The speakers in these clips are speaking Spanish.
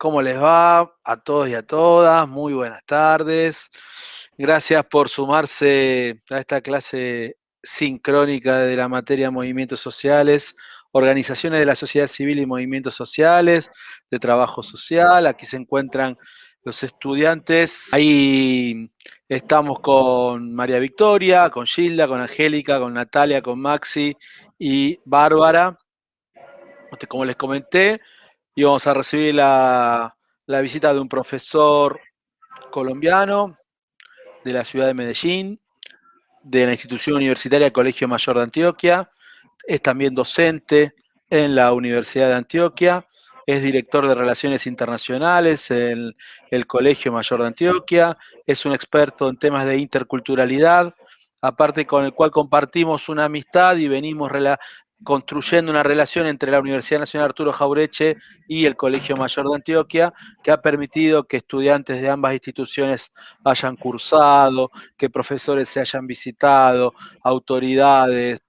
¿Cómo les va a todos y a todas? Muy buenas tardes. Gracias por sumarse a esta clase sincrónica de la materia Movimientos Sociales, Organizaciones de la Sociedad Civil y Movimientos Sociales, de Trabajo Social. Aquí se encuentran los estudiantes. Ahí estamos con María Victoria, con Gilda, con Angélica, con Natalia, con Maxi y Bárbara. Como les comenté, íbamos a recibir la visita de un profesor colombiano de la ciudad de Medellín, de la institución universitaria Colegio Mayor de Antioquia. Es también docente en la Universidad de Antioquia, es director de Relaciones Internacionales en el Colegio Mayor de Antioquia, es un experto en temas de interculturalidad, aparte con el cual compartimos una amistad y venimos construyendo una relación entre la Universidad Nacional Arturo Jaureche y el Colegio Mayor de Antioquia, que ha permitido que estudiantes de ambas instituciones hayan cursado, que profesores se hayan visitado, autoridades,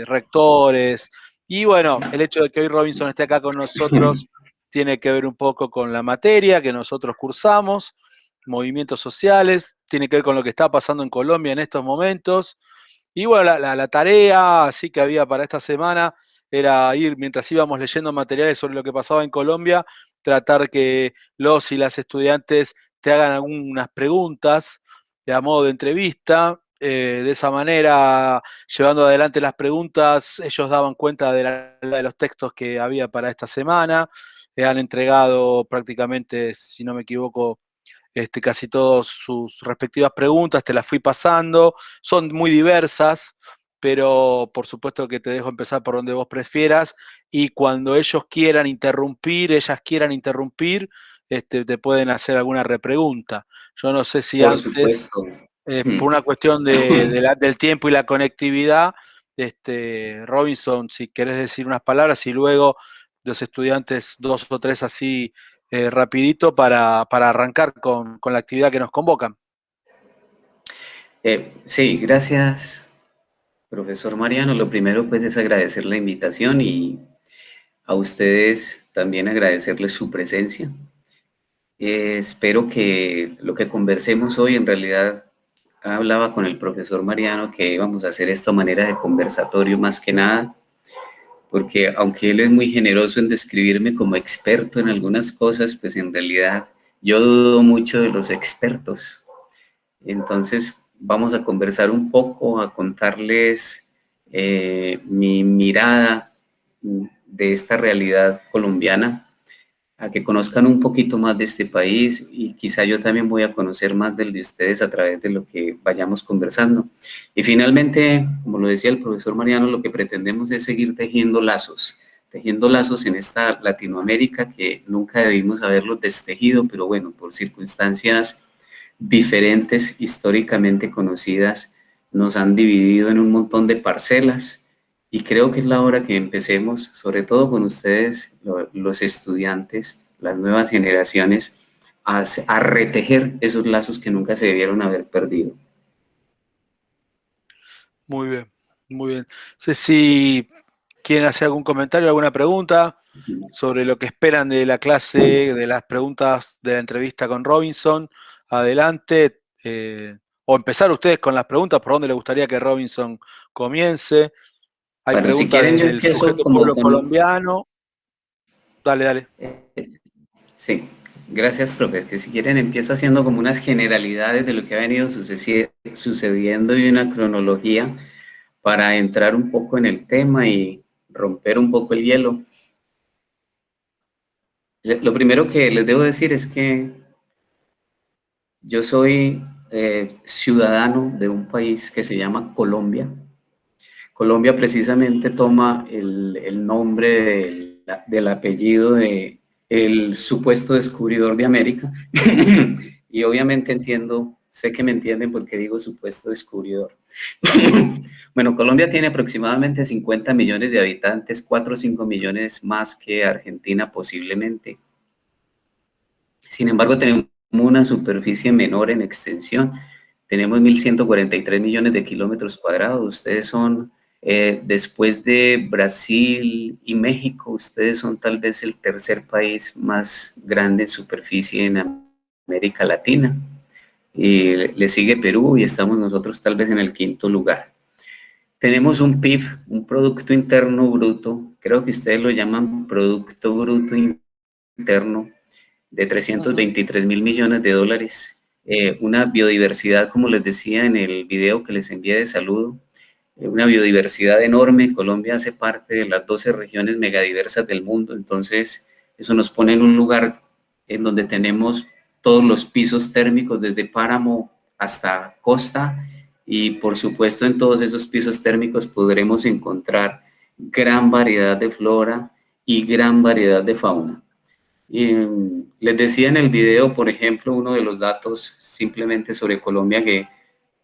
rectores, y bueno, el hecho de que hoy Robinson esté acá con nosotros tiene que ver un poco con la materia que nosotros cursamos, movimientos sociales, tiene que ver con lo que está pasando en Colombia en estos momentos. Y bueno, la tarea así que había para esta semana era ir, mientras íbamos leyendo materiales sobre lo que pasaba en Colombia, tratar que los y las estudiantes te hagan algunas preguntas a modo de entrevista. De esa manera, llevando adelante las preguntas, ellos daban cuenta de los textos que había para esta semana. Han entregado prácticamente, si no me equivoco, casi todas sus respectivas preguntas, te las fui pasando, son muy diversas, pero por supuesto que te dejo empezar por donde vos prefieras, y cuando ellos quieran interrumpir, ellas quieran interrumpir, te pueden hacer alguna repregunta. Yo no sé si Por antes, supuesto. por una cuestión del tiempo y la conectividad, Robinson, si querés decir unas palabras, y luego los estudiantes, dos o tres así rapidito para arrancar con la actividad que nos convocan. Sí, gracias, profesor Mariano. Lo primero, pues, es agradecer la invitación y a ustedes también agradecerles su presencia. Espero que lo que conversemos hoy, en realidad, hablaba con el profesor Mariano que íbamos a hacer esto a manera de conversatorio más que nada, porque aunque él es muy generoso en describirme como experto en algunas cosas, pues en realidad yo dudo mucho de los expertos. Entonces vamos a conversar un poco, a contarles mi mirada de esta realidad colombiana, a que conozcan un poquito más de este país y quizá yo también voy a conocer más del de ustedes a través de lo que vayamos conversando. Y finalmente, como lo decía el profesor Mariano, lo que pretendemos es seguir tejiendo lazos en esta Latinoamérica que nunca debimos haberlos destejido, pero bueno, por circunstancias diferentes, históricamente conocidas, nos han dividido en un montón de parcelas y creo que es la hora que empecemos, sobre todo con ustedes, los estudiantes, las nuevas generaciones, a retejer esos lazos que nunca se debieron haber perdido. Muy bien, muy bien. No sé si quieren hacer algún comentario, alguna pregunta sobre lo que esperan de la clase, de las preguntas de la entrevista con Robinson. Adelante. O empezar ustedes con las preguntas, por dónde les gustaría que Robinson comience. Hay Bueno, si preguntas quieren yo desde el empiezo sujeto como pueblo con... colombiano. Dale, dale. Sí, gracias, profe. Que si quieren empiezo haciendo como unas generalidades de lo que ha venido sucediendo y una cronología para entrar un poco en el tema y romper un poco el hielo. Lo primero que les debo decir es que yo soy ciudadano de un país que se llama Colombia. Colombia precisamente toma el nombre del apellido de el supuesto descubridor de América. Y obviamente entiendo, sé que me entienden porque digo supuesto descubridor. Bueno, Colombia tiene aproximadamente 50 millones de habitantes, 4 o 5 millones más que Argentina posiblemente. Sin embargo, tenemos una superficie menor en extensión. Tenemos 1.143 millones de kilómetros cuadrados. Ustedes son Después de Brasil y México, ustedes son tal vez el tercer país más grande en superficie en América Latina. Y le sigue Perú y estamos nosotros tal vez en el quinto lugar. Tenemos un PIB, un Producto Interno Bruto, creo que ustedes lo llaman Producto Bruto Interno, de 323.000 millones de dólares. Una biodiversidad, como les decía en el video que les envié de saludo, una biodiversidad enorme. Colombia hace parte de las 12 regiones megadiversas del mundo, entonces eso nos pone en un lugar en donde tenemos todos los pisos térmicos, desde páramo hasta costa, y por supuesto en todos esos pisos térmicos podremos encontrar gran variedad de flora y gran variedad de fauna. Y les decía en el video, por ejemplo, uno de los datos simplemente sobre Colombia, que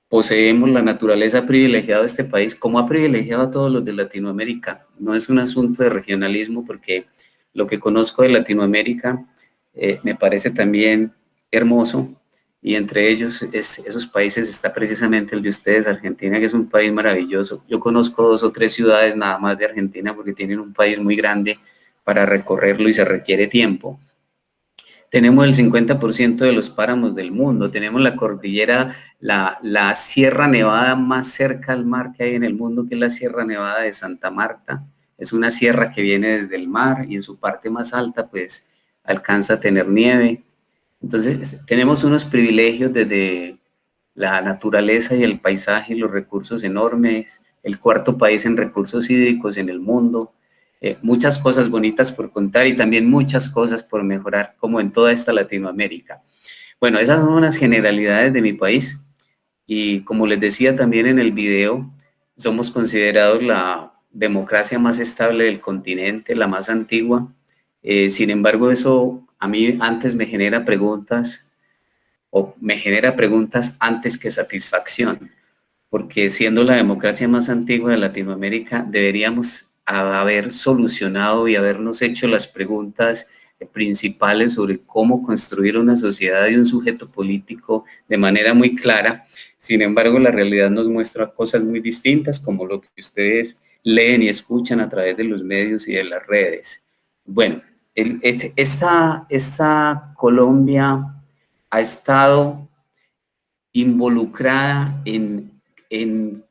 poseemos la naturaleza privilegiada de este país, como ha privilegiado a todos los de Latinoamérica. No es un asunto de regionalismo, porque lo que conozco de Latinoamérica me parece también hermoso, y entre ellos, esos países, está precisamente el de ustedes, Argentina, que es un país maravilloso. Yo conozco 2 o 3 ciudades nada más de Argentina, porque tienen un país muy grande para recorrerlo y se requiere tiempo. Tenemos el 50% de los páramos del mundo, tenemos la cordillera, la Sierra Nevada más cerca al mar que hay en el mundo, que es la Sierra Nevada de Santa Marta. Es una sierra que viene desde el mar y en su parte más alta pues alcanza a tener nieve. Entonces tenemos unos privilegios desde la naturaleza y el paisaje y los recursos enormes, el cuarto país en recursos hídricos en el mundo. Muchas cosas bonitas por contar y también muchas cosas por mejorar, como en toda esta Latinoamérica. Bueno, esas son unas generalidades de mi país, y como les decía también en el video, somos considerados la democracia más estable del continente, la más antigua. Sin embargo, eso a mí antes me genera preguntas, o me genera preguntas antes que satisfacción, porque siendo la democracia más antigua de Latinoamérica, deberíamos haber solucionado y habernos hecho las preguntas principales sobre cómo construir una sociedad y un sujeto político de manera muy clara. Sin embargo, la realidad nos muestra cosas muy distintas, como lo que ustedes leen y escuchan a través de los medios y de las redes. Bueno, esta Colombia ha estado involucrada en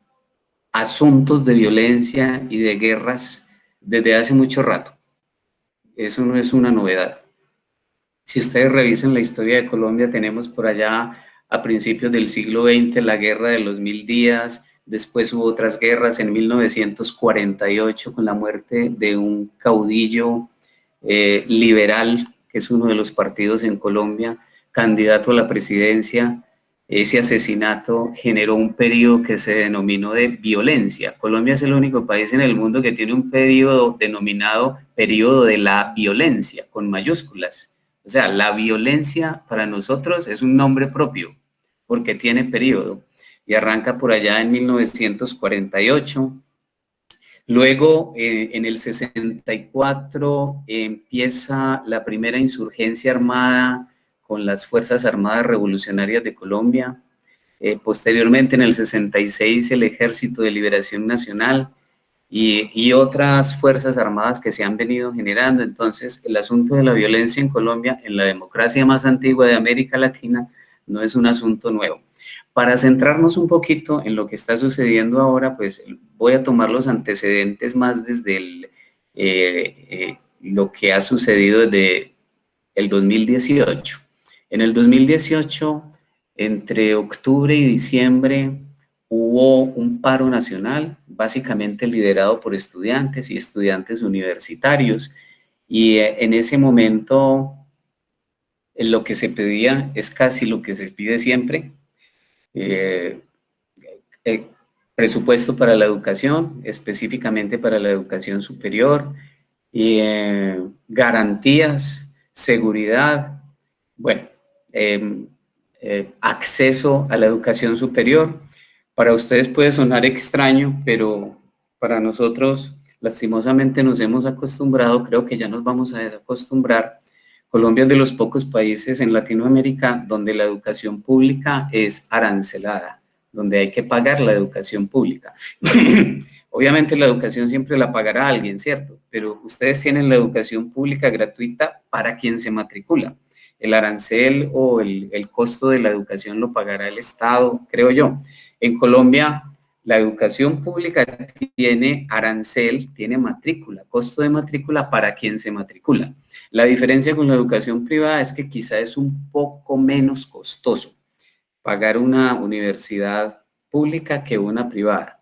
asuntos de violencia y de guerras desde hace mucho rato. Eso no es una novedad. Si ustedes revisan la historia de Colombia, tenemos por allá a principios del siglo XX la Guerra de los 1000 días, después hubo otras guerras en 1948 con la muerte de un caudillo liberal, que es uno de los partidos en Colombia, candidato a la presidencia. Ese asesinato generó un periodo que se denominó de violencia. Colombia es el único país en el mundo que tiene un periodo denominado periodo de la violencia, con mayúsculas. O sea, la violencia para nosotros es un nombre propio, porque tiene periodo, y arranca por allá en 1948. Luego, en el 64, empieza la primera insurgencia armada con las Fuerzas Armadas Revolucionarias de Colombia. Posteriormente, en el 66, el Ejército de Liberación Nacional y otras fuerzas armadas que se han venido generando. Entonces, el asunto de la violencia en Colombia, en la democracia más antigua de América Latina, no es un asunto nuevo. Para centrarnos un poquito en lo que está sucediendo ahora, pues voy a tomar los antecedentes más desde lo que ha sucedido desde el 2018. En el 2018, entre octubre y diciembre, hubo un paro nacional, básicamente liderado por estudiantes y estudiantes universitarios, y en ese momento lo que se pedía es casi lo que se pide siempre: eh, presupuesto para la educación, específicamente para la educación superior, garantías, seguridad, bueno, acceso a la educación superior. Para ustedes puede sonar extraño, pero para nosotros lastimosamente nos hemos acostumbrado, creo que ya nos vamos a desacostumbrar. Colombia es de los pocos países en Latinoamérica donde la educación pública es arancelada, donde hay que pagar la educación pública. Obviamente la educación siempre la pagará alguien, ¿cierto? Pero ustedes tienen la educación pública gratuita para quien se matricula. El arancel o el costo de la educación lo pagará el Estado, creo yo. En Colombia, la educación pública tiene arancel, tiene matrícula, costo de matrícula para quien se matricula. La diferencia con la educación privada es que quizá es un poco menos costoso pagar una universidad pública que una privada.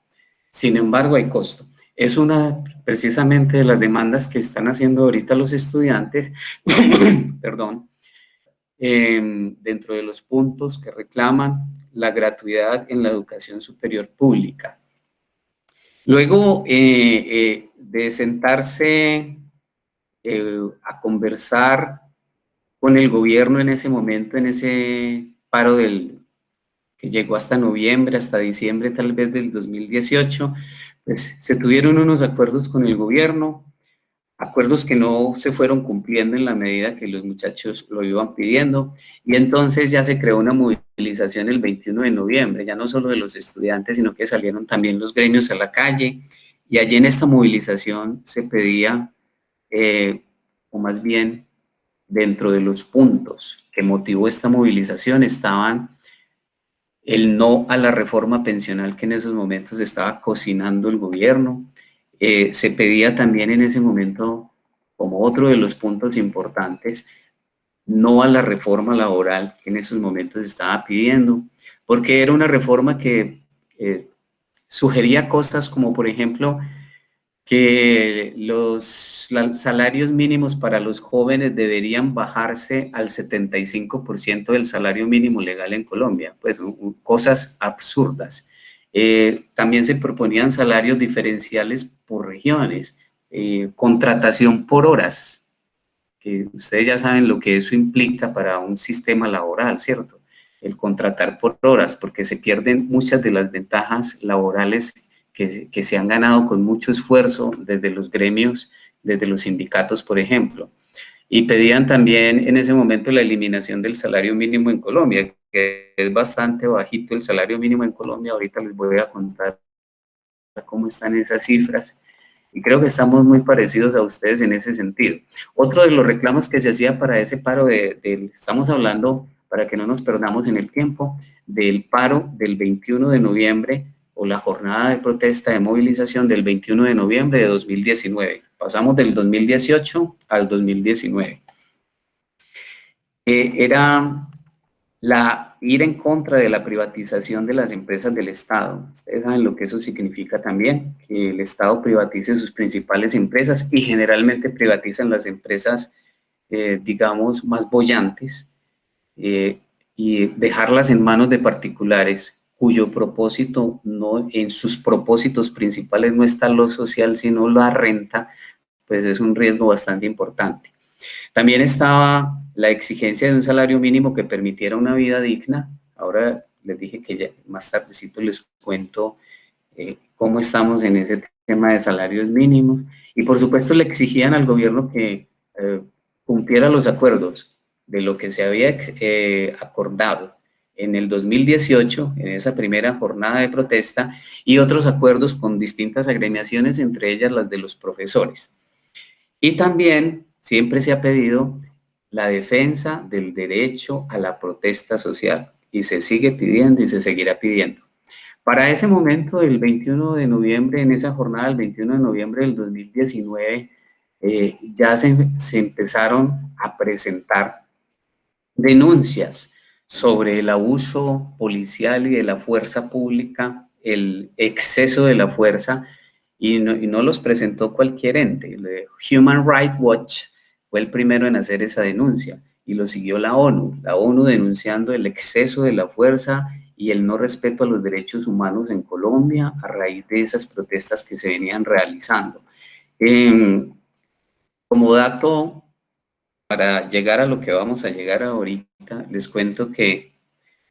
Sin embargo, hay costo. Es una precisamente de las demandas que están haciendo ahorita los estudiantes, perdón, dentro de los puntos que reclaman la gratuidad en la educación superior pública. Luego de sentarse a conversar con el gobierno en ese momento, en ese paro que llegó hasta noviembre, hasta diciembre tal vez del 2018, pues se tuvieron unos acuerdos con el gobierno, acuerdos que no se fueron cumpliendo en la medida que los muchachos lo iban pidiendo, y entonces ya se creó una movilización el 21 de noviembre, ya no solo de los estudiantes, sino que salieron también los gremios a la calle, y allí en esta movilización se pedía, o más bien dentro de los puntos que motivó esta movilización estaban el no a la reforma pensional que en esos momentos estaba cocinando el gobierno. Se pedía también en ese momento, como otro de los puntos importantes, no a la reforma laboral que en esos momentos estaba pidiendo, porque era una reforma que sugería cosas como, por ejemplo, que los salarios mínimos para los jóvenes deberían bajarse al 75% del salario mínimo legal en Colombia, pues cosas absurdas. También se proponían salarios diferenciales por regiones, contratación por horas, que ustedes ya saben lo que eso implica para un sistema laboral, ¿cierto? El contratar por horas, porque se pierden muchas de las ventajas laborales que se han ganado con mucho esfuerzo desde los gremios, desde los sindicatos, por ejemplo. Y pedían también en ese momento la eliminación del salario mínimo en Colombia, que es bastante bajito el salario mínimo en Colombia. Ahorita les voy a contar cómo están esas cifras. Y creo que estamos muy parecidos a ustedes en ese sentido. Otro de los reclamos que se hacía para ese paro, estamos hablando, para que no nos perdamos en el tiempo, del paro del 21 de noviembre o la jornada de protesta de movilización del 21 de noviembre de 2019. Pasamos del 2018 al 2019. Era ir en contra de la privatización de las empresas del Estado. Ustedes saben lo que eso significa también, que el Estado privatice sus principales empresas y generalmente privatizan las empresas, digamos, más bollantes y dejarlas en manos de particulares cuyo propósito, no, en sus propósitos principales no está lo social, sino la renta, pues es un riesgo bastante importante. También estaba la exigencia de un salario mínimo que permitiera una vida digna. Ahora les dije que ya más tardecito les cuento cómo estamos en ese tema de salarios mínimos. Y por supuesto le exigían al gobierno que cumpliera los acuerdos de lo que se había acordado en el 2018, en esa primera jornada de protesta, y otros acuerdos con distintas agremiaciones, entre ellas las de los profesores. Y también siempre se ha pedido la defensa del derecho a la protesta social y se sigue pidiendo y se seguirá pidiendo. Para ese momento, el 21 de noviembre, en esa jornada del 21 de noviembre del 2019, ya se empezaron a presentar denuncias sobre el abuso policial y de la fuerza pública, el exceso de la fuerza, y no los presentó cualquier ente. Human Rights Watch fue el primero en hacer esa denuncia y lo siguió la ONU denunciando el exceso de la fuerza y el no respeto a los derechos humanos en Colombia a raíz de esas protestas que se venían realizando. Como dato, para llegar a lo que vamos a llegar ahorita, les cuento que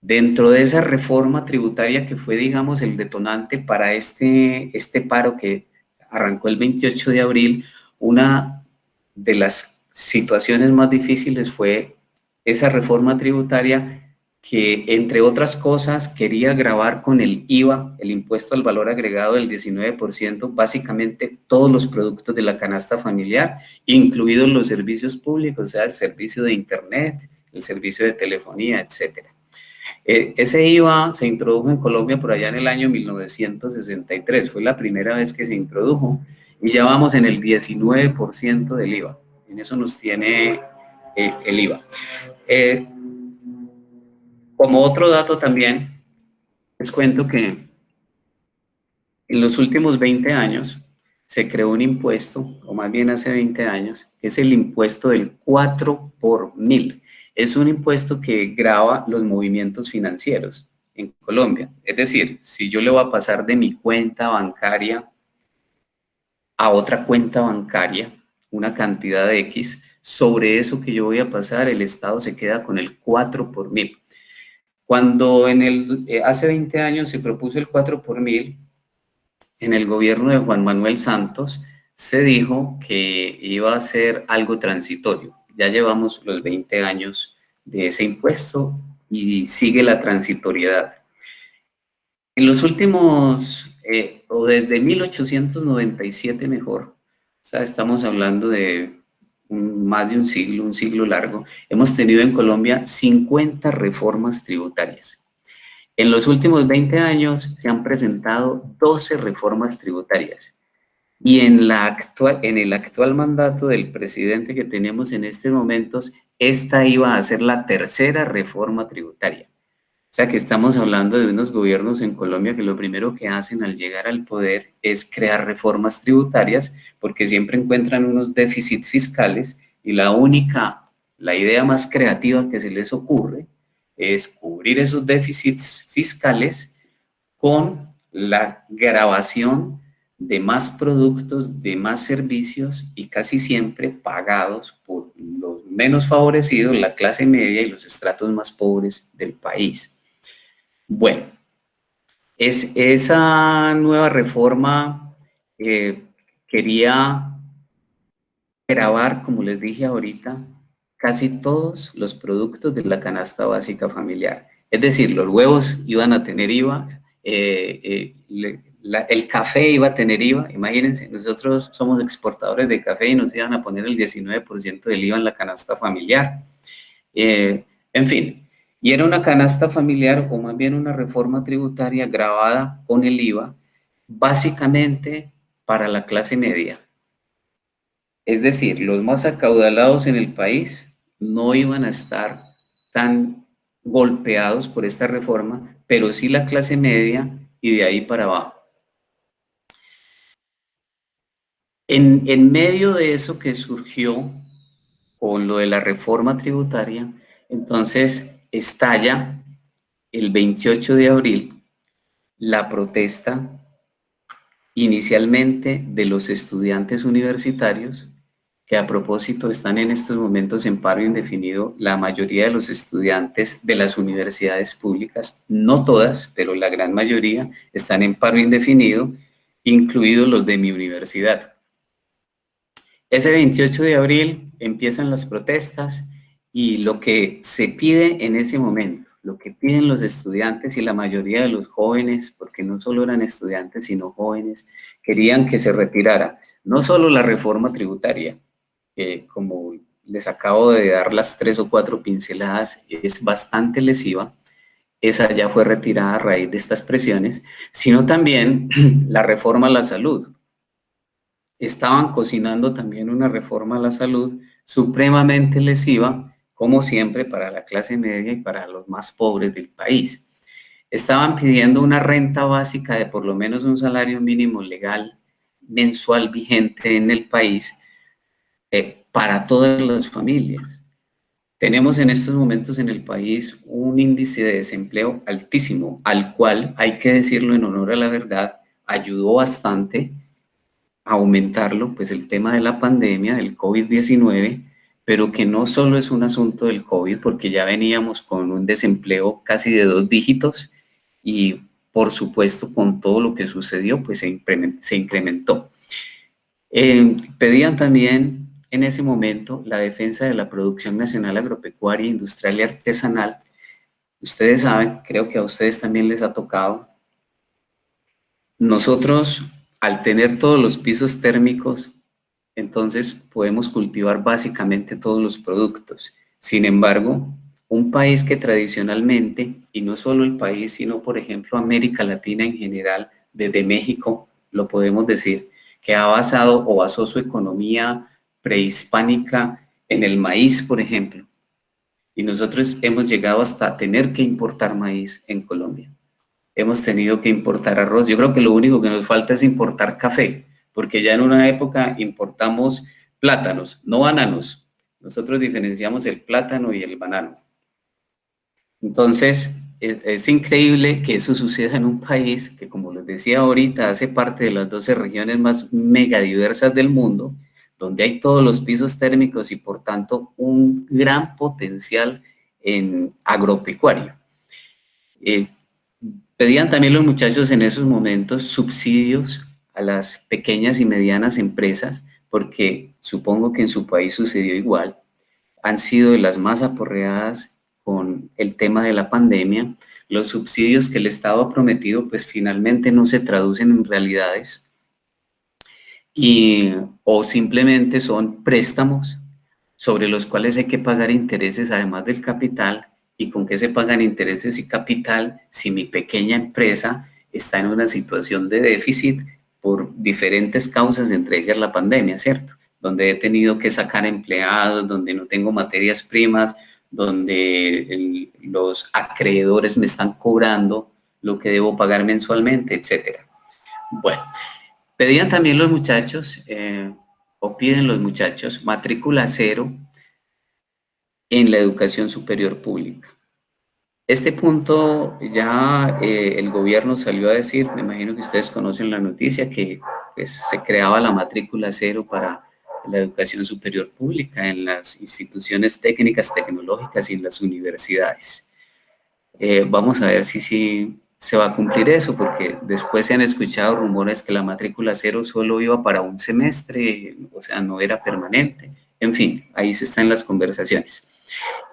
dentro de esa reforma tributaria que fue, digamos, el detonante para este paro que arrancó el 28 de abril, una de las situaciones más difíciles fue esa reforma tributaria que, entre otras cosas, quería gravar con el IVA, el impuesto al valor agregado del 19%, básicamente todos los productos de la canasta familiar, incluidos los servicios públicos, o sea, el servicio de Internet, el servicio de telefonía, etcétera. Ese IVA se introdujo en Colombia por allá en el año 1963, fue la primera vez que se introdujo y ya vamos en el 19% del IVA. En eso nos tiene el IVA. Como otro dato también, les cuento que en los últimos 20 años se creó un impuesto, o más bien hace 20 años, que es el impuesto del 4 por mil. Es un impuesto que grava los movimientos financieros en Colombia. Es decir, si yo le voy a pasar de mi cuenta bancaria a otra cuenta bancaria una cantidad de X, sobre eso que yo voy a pasar, el Estado se queda con el 4 por mil. Cuando hace 20 años se propuso el 4 por mil, en el gobierno de Juan Manuel Santos se dijo que iba a ser algo transitorio. Ya llevamos los 20 años de ese impuesto y sigue la transitoriedad. En los últimos, o desde 1897 mejor, o sea, estamos hablando de más de un siglo largo, hemos tenido en Colombia 50 reformas tributarias. En los últimos 20 años se han presentado 12 reformas tributarias y en el actual mandato del presidente que tenemos en estos momentos, esta iba a ser la tercera reforma tributaria. O sea que estamos hablando de unos gobiernos en Colombia que lo primero que hacen al llegar al poder es crear reformas tributarias porque siempre encuentran unos déficits fiscales y la idea más creativa que se les ocurre es cubrir esos déficits fiscales con la grabación de más productos, de más servicios y casi siempre pagados por los menos favorecidos, la clase media y los estratos más pobres del país. Bueno, esa nueva reforma quería grabar, como les dije ahorita, casi todos los productos de la canasta básica familiar. Es decir, los huevos iban a tener IVA, el café iba a tener IVA. Imagínense, nosotros somos exportadores de café y nos iban a poner el 19% del IVA en la canasta familiar. En fin, y era una canasta familiar o más bien una reforma tributaria grabada con el IVA, básicamente para la clase media. Es decir, los más acaudalados en el país no iban a estar tan golpeados por esta reforma, pero sí la clase media y de ahí para abajo. En medio de eso que surgió con lo de la reforma tributaria, entonces estalla el 28 de abril la protesta inicialmente de los estudiantes universitarios, que a propósito están en estos momentos en paro indefinido, la mayoría de los estudiantes de las universidades públicas, no todas, pero la gran mayoría están en paro indefinido, incluidos los de mi universidad. Ese 28 de abril empiezan las protestas y lo que se pide en ese momento, lo que piden los estudiantes y la mayoría de los jóvenes, porque no solo eran estudiantes, sino jóvenes, querían que se retirara no solo la reforma tributaria, como les acabo de dar las 3 o 4 pinceladas, es bastante lesiva, esa ya fue retirada a raíz de estas presiones, sino también la reforma a la salud. Estaban cocinando también una reforma a la salud supremamente lesiva, como siempre, para la clase media y para los más pobres del país. Estaban pidiendo una renta básica de por lo menos un salario mínimo legal mensual vigente en el país para todas las familias. Tenemos en estos momentos en el país un índice de desempleo altísimo, al cual, hay que decirlo en honor a la verdad, ayudó bastante a aumentarlo, pues el tema de la pandemia, del COVID-19, pero que no solo es un asunto del COVID, porque ya veníamos con un desempleo casi de 2 dígitos y por supuesto con todo lo que sucedió, pues se incrementó. Pedían también en ese momento la defensa de la producción nacional agropecuaria, industrial y artesanal, Ustedes saben, creo que a ustedes también les ha tocado. Nosotros, al tener todos los pisos térmicos, entonces podemos cultivar básicamente todos los productos. Sin embargo, un país que tradicionalmente, y no solo el país, sino por ejemplo América Latina en general, desde México, lo podemos decir, que ha basado o basó su economía prehispánica en el maíz, por ejemplo. Y nosotros hemos llegado hasta tener que importar maíz en Colombia. Hemos tenido que importar arroz. Yo creo que lo único que nos falta es importar café, porque ya en una época importamos plátanos, no bananos. Nosotros diferenciamos el plátano y el banano. Entonces, es increíble que eso suceda en un país que, como les decía ahorita, hace parte de las 12 regiones más megadiversas del mundo, donde hay todos los pisos térmicos y, por tanto, un gran potencial en agropecuario. Eh, Pedían también los muchachos en esos momentos subsidios a las pequeñas y medianas empresas, porque supongo que en su país sucedió igual. Han sido de las más aporreadas con el tema de la pandemia. Los subsidios que el Estado ha prometido, pues finalmente no se traducen en realidades o simplemente son préstamos sobre los cuales hay que pagar intereses además del capital. ¿Y con qué se pagan intereses y capital si mi pequeña empresa está en una situación de déficit por diferentes causas, entre ellas la pandemia, ¿cierto? Donde he tenido que sacar empleados, donde no tengo materias primas, donde los acreedores me están cobrando lo que debo pagar mensualmente, etcétera. Bueno, pedían también los muchachos, o piden los muchachos, matrícula cero en la educación superior pública. Este punto ya el gobierno salió a decir, me imagino que ustedes conocen la noticia, que pues, se creaba la matrícula cero para la educación superior pública en las instituciones técnicas, tecnológicas y en las universidades. Vamos a ver si se va a cumplir eso, porque después se han escuchado rumores que la matrícula cero solo iba para un semestre, o sea, no era permanente. En fin, ahí se están las conversaciones.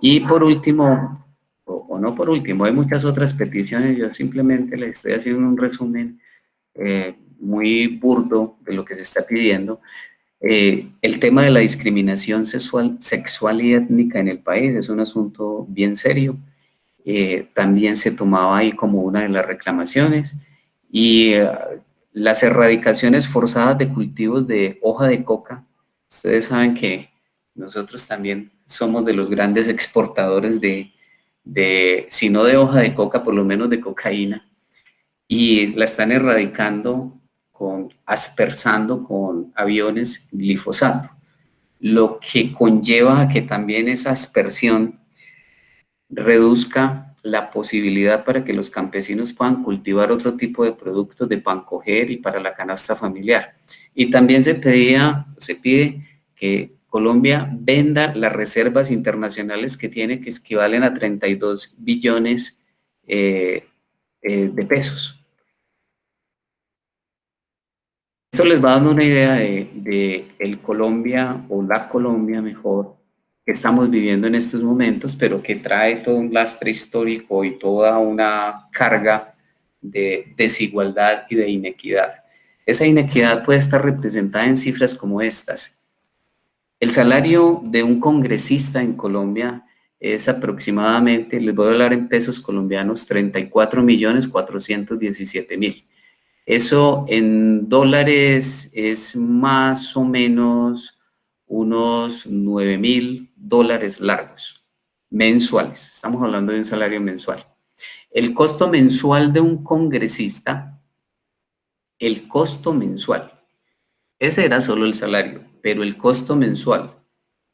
Y por último, o no por último, hay muchas otras peticiones, yo simplemente les estoy haciendo un resumen muy burdo de lo que se está pidiendo. El tema de la discriminación sexual y étnica en el país es un asunto bien serio. También se tomaba ahí como una de las reclamaciones, y las erradicaciones forzadas de cultivos de hoja de coca. Ustedes saben que nosotros también somos de los grandes exportadores si no de hoja de coca, por lo menos de cocaína, y la están erradicando aspersando con aviones glifosato, lo que conlleva a que también esa aspersión reduzca la posibilidad para que los campesinos puedan cultivar otro tipo de productos de pan coger y para la canasta familiar. Y también se pide que Colombia venda las reservas internacionales que tiene, que equivalen a 32 billones de pesos. Esto les va dando una idea de el Colombia, o la Colombia mejor, que estamos viviendo en estos momentos, pero que trae todo un lastre histórico y toda una carga de desigualdad y de inequidad. Esa inequidad puede estar representada en cifras como estas. El salario de un congresista en Colombia es aproximadamente, les voy a hablar en pesos colombianos, 34.417.000. Eso en dólares es más o menos unos $9.000 largos, mensuales. Estamos hablando de un salario mensual. El costo mensual de un congresista, el costo mensual, ese era solo el salario, pero el costo mensual,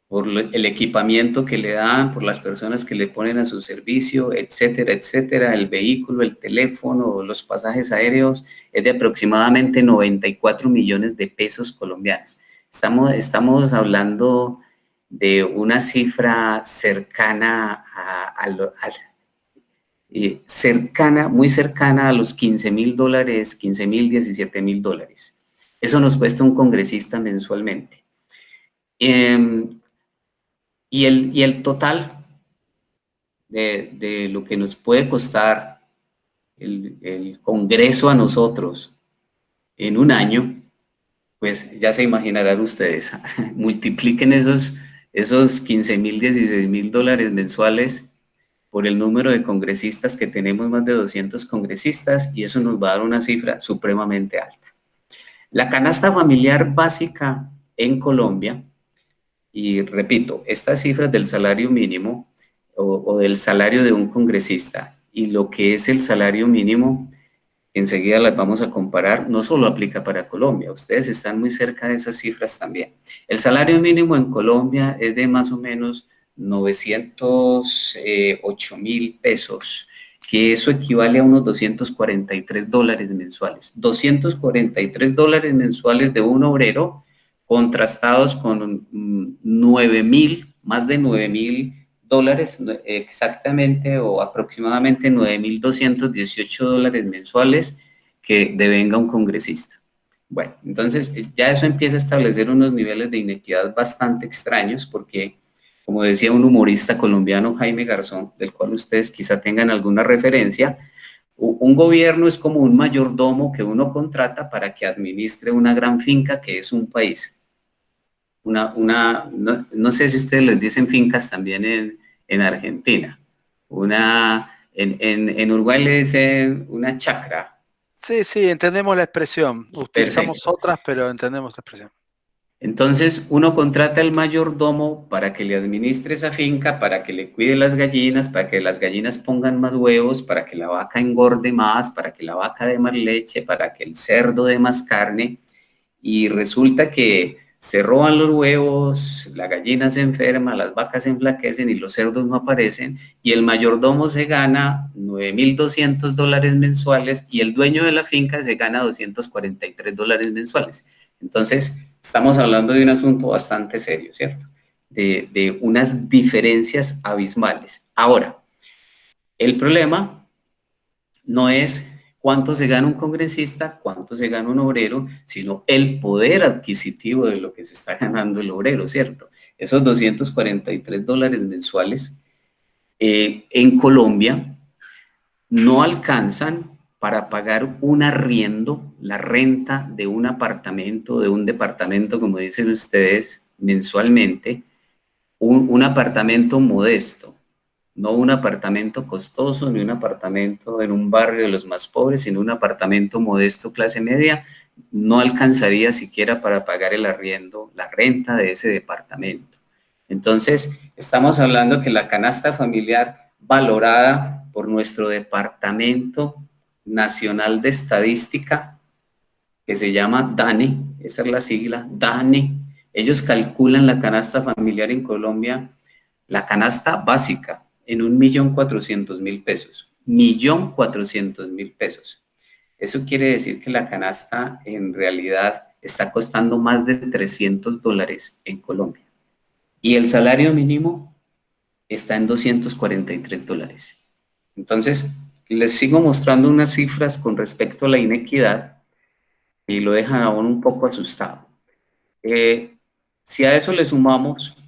por el equipamiento que le dan, por las personas que le ponen a su servicio, etcétera, etcétera, el vehículo, el teléfono, los pasajes aéreos, es de aproximadamente 94 millones de pesos colombianos. Estamos hablando de una cifra cercana muy cercana a los $15.000, 15.000, $17.000. Eso nos cuesta un congresista mensualmente. Y el total de lo que nos puede costar el Congreso a nosotros en un año, pues ya se imaginarán ustedes, multipliquen esos 15.000, 16.000 dólares mensuales por el número de congresistas que tenemos, más de 200 congresistas, y eso nos va a dar una cifra supremamente alta. La canasta familiar básica en Colombia, y repito, estas cifras del salario mínimo o del salario de un congresista y lo que es el salario mínimo, enseguida las vamos a comparar, no solo aplica para Colombia, ustedes están muy cerca de esas cifras también. El salario mínimo en Colombia es de más o menos 908.000 pesos, que eso equivale a unos 243 dólares mensuales. 243 dólares mensuales de un obrero contrastados con 9.000, más de 9.000 dólares exactamente o aproximadamente 9.218 dólares mensuales que devenga un congresista. Bueno, entonces ya eso empieza a establecer unos niveles de inequidad bastante extraños porque, como decía un humorista colombiano, Jaime Garzón, del cual ustedes quizá tengan alguna referencia, un gobierno es como un mayordomo que uno contrata para que administre una gran finca que es un país. No sé si ustedes les dicen fincas también en Argentina. En Uruguay le dicen una chacra. Sí, sí, entendemos la expresión. Utilizamos Perfecto. otras, pero entendemos la expresión. Entonces uno contrata al mayordomo para que le administre esa finca, para que le cuide las gallinas, para que las gallinas pongan más huevos, para que la vaca engorde más, para que la vaca dé más leche, para que el cerdo dé más carne. Y resulta que se roban los huevos, la gallina se enferma, las vacas se enflaquecen y los cerdos no aparecen, y el mayordomo se gana 9.200 dólares mensuales y el dueño de la finca se gana 243 dólares mensuales. Entonces, estamos hablando de un asunto bastante serio, ¿cierto? De unas diferencias abismales. Ahora, el problema no es cuánto se gana un congresista, cuánto se gana un obrero, sino el poder adquisitivo de lo que se está ganando el obrero, ¿cierto? Esos 243 dólares mensuales en Colombia no alcanzan para pagar un arriendo, la renta de un apartamento, de un departamento, como dicen ustedes, mensualmente, un apartamento modesto, no un apartamento costoso, ni un apartamento en un barrio de los más pobres, sino un apartamento modesto, clase media, no alcanzaría siquiera para pagar el arriendo, la renta de ese departamento. Entonces, estamos hablando que la canasta familiar valorada por nuestro Departamento Nacional de Estadística, que se llama DANE, esa es la sigla, DANE, ellos calculan la canasta familiar en Colombia, la canasta básica, en 1.400.000 pesos. 1.400.000 pesos. Eso quiere decir que la canasta en realidad está costando más de 300 dólares en Colombia. Y el salario mínimo está en 243 dólares. Entonces, les sigo mostrando unas cifras con respecto a la inequidad y lo dejan a uno un poco asustado. Si a eso le sumamos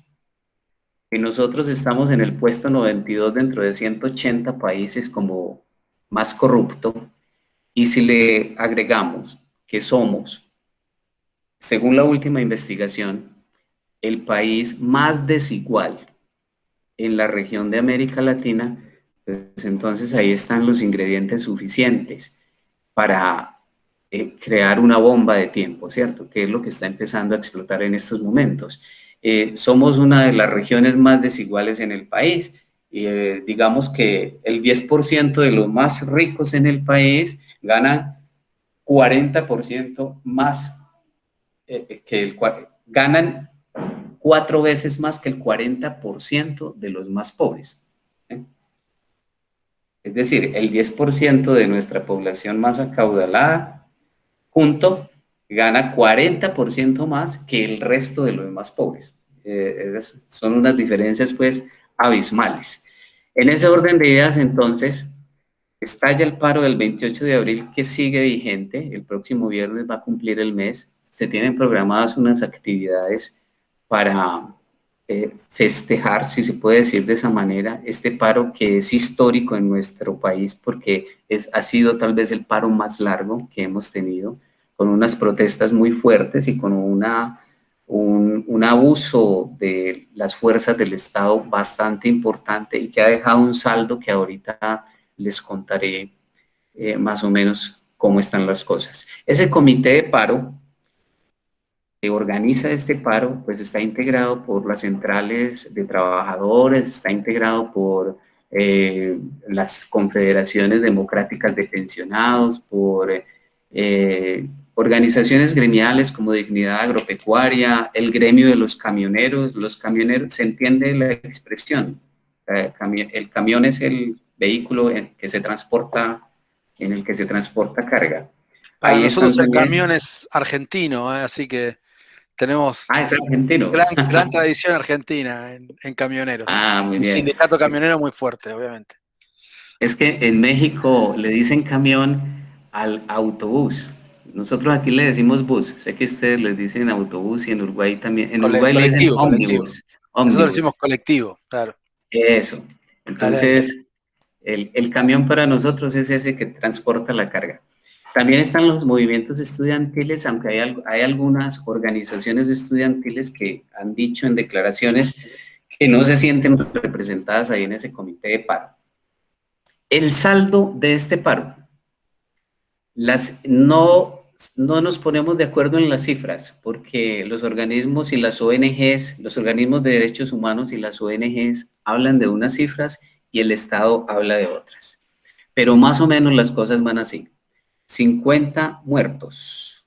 que nosotros estamos en el puesto 92 dentro de 180 países como más corrupto, y si le agregamos que somos, según la última investigación, el país más desigual en la región de América Latina, pues entonces ahí están los ingredientes suficientes para crear una bomba de tiempo, ¿cierto? Que es lo que está empezando a explotar en estos momentos. Somos una de las regiones más desiguales en el país. Digamos que el 10% de los más ricos en el país ganan 40% más, ganan 4 veces más que el 40% de los más pobres. ¿Eh? Es decir, el 10% de nuestra población más acaudalada junto gana 40% más que el resto de los más pobres. Son unas diferencias pues abismales. En ese orden de ideas, entonces, estalla el paro del 28 de abril que sigue vigente. El próximo viernes va a cumplir el mes. Se tienen programadas unas actividades para festejar, si se puede decir de esa manera, este paro que es histórico en nuestro país porque ha sido tal vez el paro más largo que hemos tenido, con unas protestas muy fuertes y con un abuso de las fuerzas del Estado bastante importante y que ha dejado un saldo que ahorita les contaré más o menos cómo están las cosas. Ese comité de paro que organiza este paro, pues está integrado por las centrales de trabajadores, está integrado por las confederaciones democráticas de pensionados, por organizaciones gremiales como Dignidad Agropecuaria, el gremio de los camioneros, se entiende la expresión, el camión es el vehículo que se transporta, en el que se transporta carga. Para Ahí están nosotros el camión también. es argentino, así que tenemos Ah, es argentino. gran tradición argentina en camioneros. Ah, muy Y bien. sindicato camionero muy fuerte, obviamente. Es que en México le dicen camión al autobús. Nosotros aquí le decimos bus. Sé que ustedes les dicen autobús y en Uruguay también. En Uruguay le dicen Colectivo, colectivo. ómnibus. Nosotros Ómnibus. decimos colectivo, claro. Eso. Dale, dale. Entonces, el camión para nosotros es ese que transporta la carga. También están los movimientos estudiantiles, aunque hay algunas organizaciones estudiantiles que han dicho en declaraciones que no se sienten representadas ahí en ese comité de paro. El saldo de este paro, no nos ponemos de acuerdo en las cifras, porque los organismos y las ONGs, los organismos de derechos humanos y las ONGs hablan de unas cifras y el Estado habla de otras. Pero más o menos las cosas van así. 50 muertos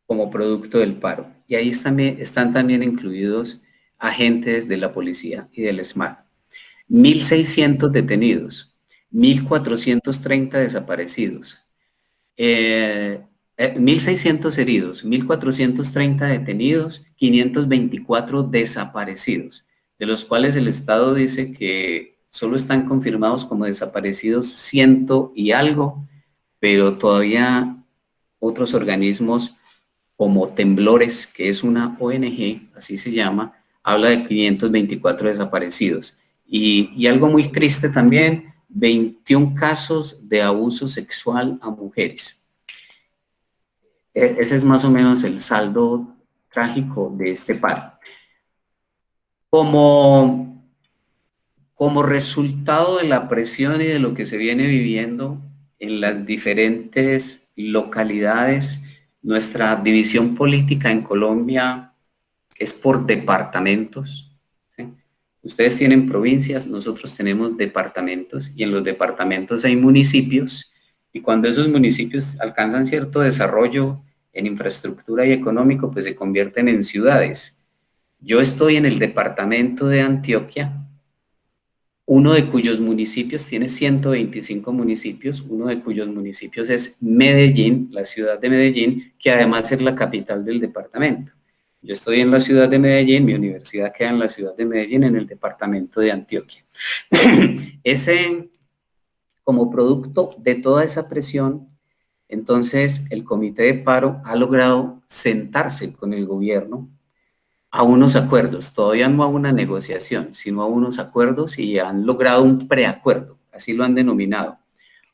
como producto del paro. Y ahí están también incluidos agentes de la policía y del SMAT. 1.600 detenidos, 1.430 desaparecidos, 1.600 heridos, 1.430 detenidos, 524 desaparecidos, de los cuales el Estado dice que solo están confirmados como desaparecidos ciento y algo, pero todavía otros organismos como Temblores, que es una ONG, así se llama, habla de 524 desaparecidos. Y algo muy triste también, 21 casos de abuso sexual a mujeres. Ese es más o menos el saldo trágico de este paro. Como, como resultado de la presión y de lo que se viene viviendo en las diferentes localidades, nuestra división política en Colombia es por departamentos, ¿sí? Ustedes tienen provincias, nosotros tenemos departamentos y en los departamentos hay municipios y cuando esos municipios alcanzan cierto desarrollo en infraestructura y económico, pues se convierten en ciudades. Yo estoy en el departamento de Antioquia, uno de cuyos municipios tiene 125 municipios, uno de cuyos municipios es Medellín, la ciudad de Medellín, que además es la capital del departamento. Yo estoy en la ciudad de Medellín, mi universidad queda en la ciudad de Medellín, en el departamento de Antioquia. Ese, como producto de toda esa presión, entonces el comité de paro ha logrado sentarse con el gobierno a unos acuerdos, todavía no a una negociación, sino a unos acuerdos y han logrado un preacuerdo, así lo han denominado,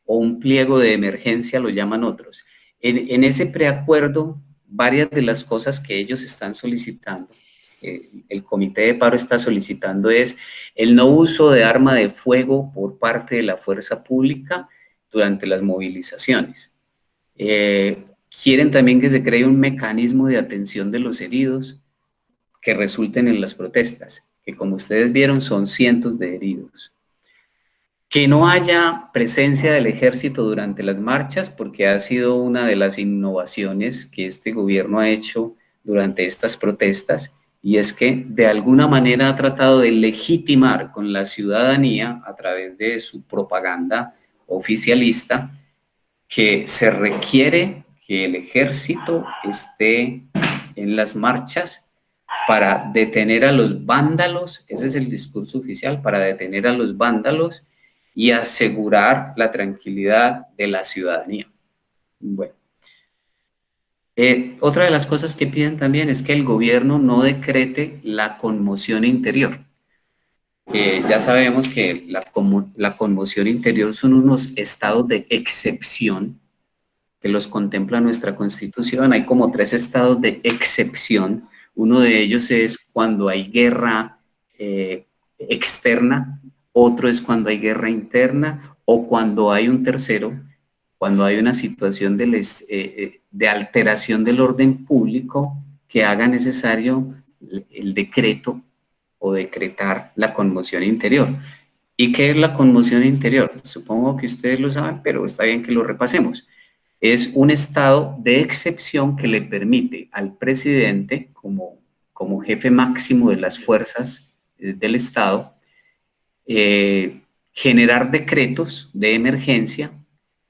o un pliego de emergencia, lo llaman otros. En ese preacuerdo, varias de las cosas que ellos están solicitando, el comité de paro está solicitando es el no uso de arma de fuego por parte de la fuerza pública durante las movilizaciones. Quieren también que se cree un mecanismo de atención de los heridos, que resulten en las protestas, que como ustedes vieron son cientos de heridos. Que no haya presencia del ejército durante las marchas, porque ha sido una de las innovaciones que este gobierno ha hecho durante estas protestas, y es que de alguna manera ha tratado de legitimar con la ciudadanía a través de su propaganda oficialista que se requiere que el ejército esté en las marchas para detener a los vándalos, ese es el discurso oficial, para detener a los vándalos y asegurar la tranquilidad de la ciudadanía. Bueno, Otra de las cosas que piden también es que el gobierno no decrete la conmoción interior, que ya sabemos que la conmoción interior son unos estados de excepción que los contempla nuestra Constitución. Hay como tres estados de excepción. Uno de ellos es cuando hay guerra externa, otro es cuando hay guerra interna o cuando hay un tercero, cuando hay una situación de alteración del orden público que haga necesario el decreto o decretar la conmoción interior. ¿Y qué es la conmoción interior? Supongo que ustedes lo saben, pero está bien que lo repasemos. Es un estado de excepción que le permite al presidente, como jefe máximo de las fuerzas del Estado, generar decretos de emergencia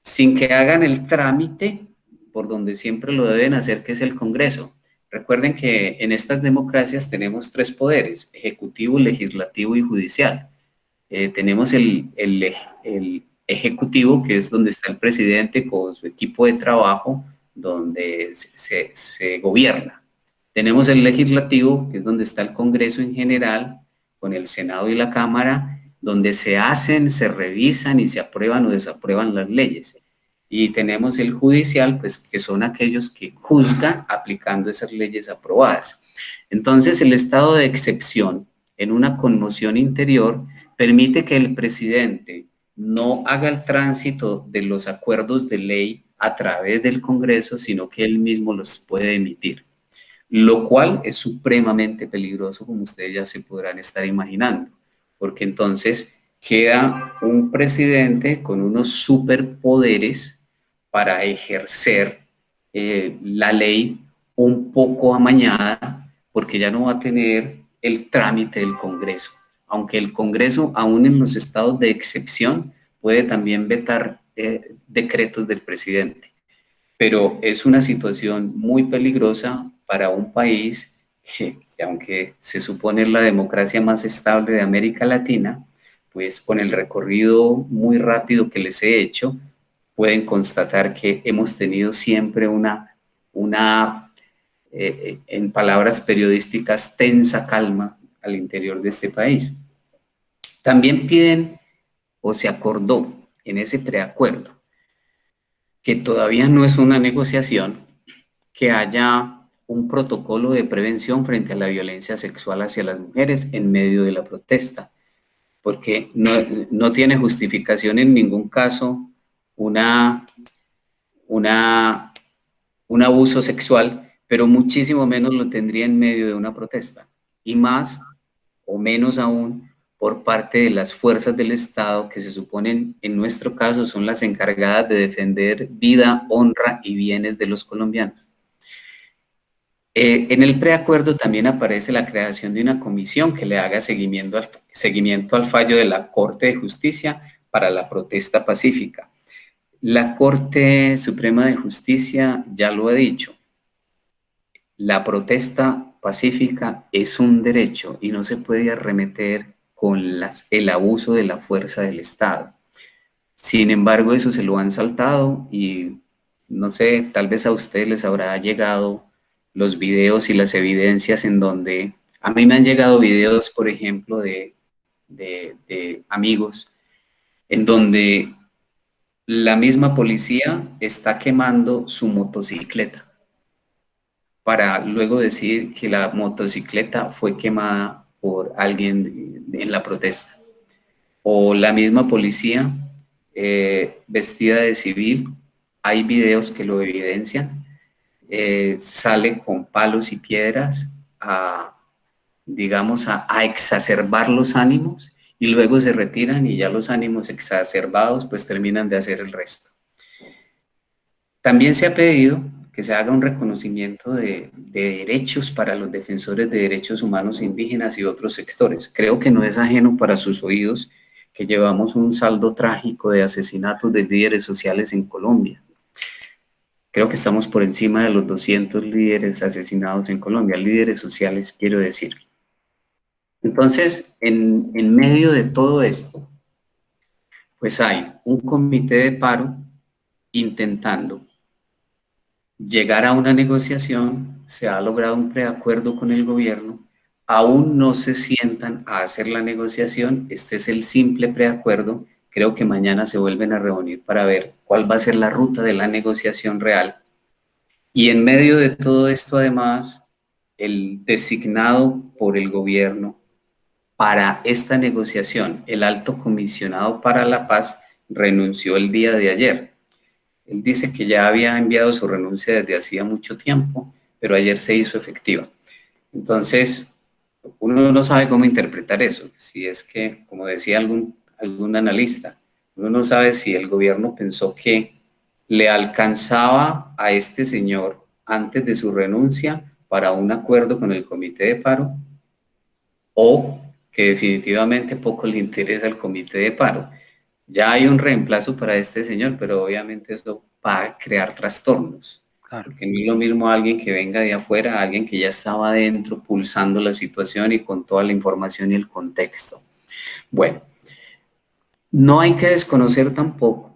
sin que hagan el trámite por donde siempre lo deben hacer, que es el Congreso. Recuerden que en estas democracias tenemos tres poderes: ejecutivo, legislativo y judicial. Tenemos el ejecutivo, que es donde está el presidente con su equipo de trabajo, donde se gobierna. Tenemos el legislativo, que es donde está el Congreso en general, con el Senado y la Cámara, donde se hacen, se revisan y se aprueban o desaprueban las leyes. Y tenemos el judicial, pues que son aquellos que juzgan aplicando esas leyes aprobadas. Entonces, el estado de excepción en una conmoción interior permite que el presidente no haga el tránsito de los acuerdos de ley a través del Congreso, sino que él mismo los puede emitir, lo cual es supremamente peligroso, como ustedes ya se podrán estar imaginando, porque entonces queda un presidente con unos superpoderes para ejercer la ley un poco amañada, porque ya no va a tener el trámite del Congreso, aunque el Congreso, aún en los estados de excepción, puede también vetar decretos del presidente. Pero es una situación muy peligrosa para un país que aunque se supone la democracia más estable de América Latina, pues con el recorrido muy rápido que les he hecho, pueden constatar que hemos tenido siempre en palabras periodísticas, tensa calma al interior de este país. También piden, o se acordó en ese preacuerdo, que todavía no es una negociación, que haya un protocolo de prevención frente a la violencia sexual hacia las mujeres en medio de la protesta, porque no tiene justificación en ningún caso una, una, un abuso sexual, pero muchísimo menos lo tendría en medio de una protesta, y más o menos aún por parte de las fuerzas del Estado que se suponen, en nuestro caso, son las encargadas de defender vida, honra y bienes de los colombianos. En el preacuerdo también aparece la creación de una comisión que le haga seguimiento al fallo de la Corte de Justicia para la protesta pacífica. La Corte Suprema de Justicia ya lo ha dicho: la protesta pacífica es un derecho y no se puede arremeter con el abuso de la fuerza del Estado. Sin embargo, eso se lo han saltado y no sé, tal vez a ustedes les habrá llegado los videos y las evidencias en donde a mí me han llegado videos, por ejemplo, de amigos en donde la misma policía está quemando su motocicleta para luego decir que la motocicleta fue quemada por alguien en la protesta. O la misma policía vestida de civil, hay videos que lo evidencian, sale con palos y piedras digamos, a exacerbar los ánimos y luego se retiran y ya los ánimos exacerbados pues terminan de hacer el resto. También se ha pedido que se haga un reconocimiento de derechos para los defensores de derechos humanos indígenas y otros sectores. Creo que no es ajeno para sus oídos que llevamos un saldo trágico de asesinatos de líderes sociales en Colombia. Creo que estamos por encima de los 200 líderes asesinados en Colombia, líderes sociales, quiero decir. Entonces, en medio de todo esto, pues hay un comité de paro intentando llegar a una negociación, se ha logrado un preacuerdo con el gobierno, aún no se sientan a hacer la negociación, este es el simple preacuerdo, creo que mañana se vuelven a reunir para ver cuál va a ser la ruta de la negociación real. Y en medio de todo esto, además, el designado por el gobierno para esta negociación, el alto comisionado para la paz, renunció el día de ayer. Él dice que ya había enviado su renuncia desde hacía mucho tiempo, pero ayer se hizo efectiva. Entonces, uno no sabe cómo interpretar eso. Si es que, como decía algún analista, uno no sabe si el gobierno pensó que le alcanzaba a este señor antes de su renuncia para un acuerdo con el comité de paro o que definitivamente poco le interesa al comité de paro. Ya hay un reemplazo para este señor, pero obviamente eso va a crear trastornos, Claro. porque no es lo mismo alguien que venga de afuera, alguien que ya estaba adentro pulsando la situación y con toda la información y el contexto. Bueno, no hay que desconocer tampoco,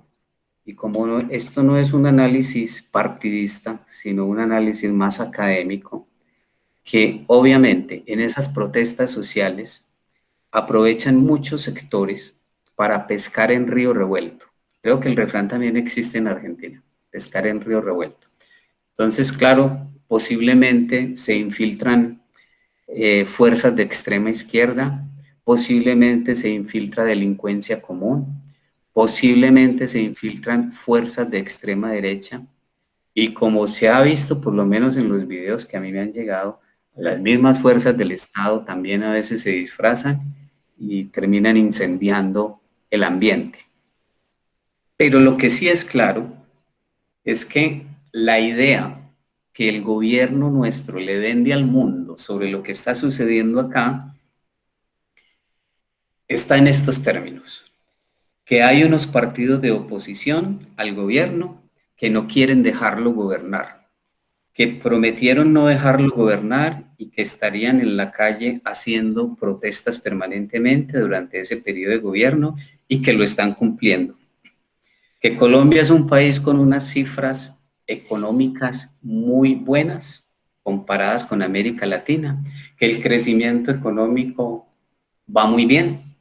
y como esto no es un análisis partidista, sino un análisis más académico, que obviamente en esas protestas sociales aprovechan muchos sectores para pescar en río revuelto. Creo que el refrán también existe en Argentina, pescar en río revuelto. Entonces, claro, posiblemente se infiltran fuerzas de extrema izquierda, posiblemente se infiltra delincuencia común, posiblemente se infiltran fuerzas de extrema derecha y como se ha visto por lo menos en los videos que a mí me han llegado, las mismas fuerzas del Estado también a veces se disfrazan y terminan incendiando el ambiente. Pero lo que sí es claro es que la idea que el gobierno nuestro le vende al mundo sobre lo que está sucediendo acá está en estos términos, que hay unos partidos de oposición al gobierno que no quieren dejarlo gobernar, que prometieron no dejarlo gobernar y que estarían en la calle haciendo protestas permanentemente durante ese periodo de gobierno y que lo están cumpliendo. Que Colombia es un país con unas cifras económicas muy buenas comparadas con América Latina, que el crecimiento económico va muy bien,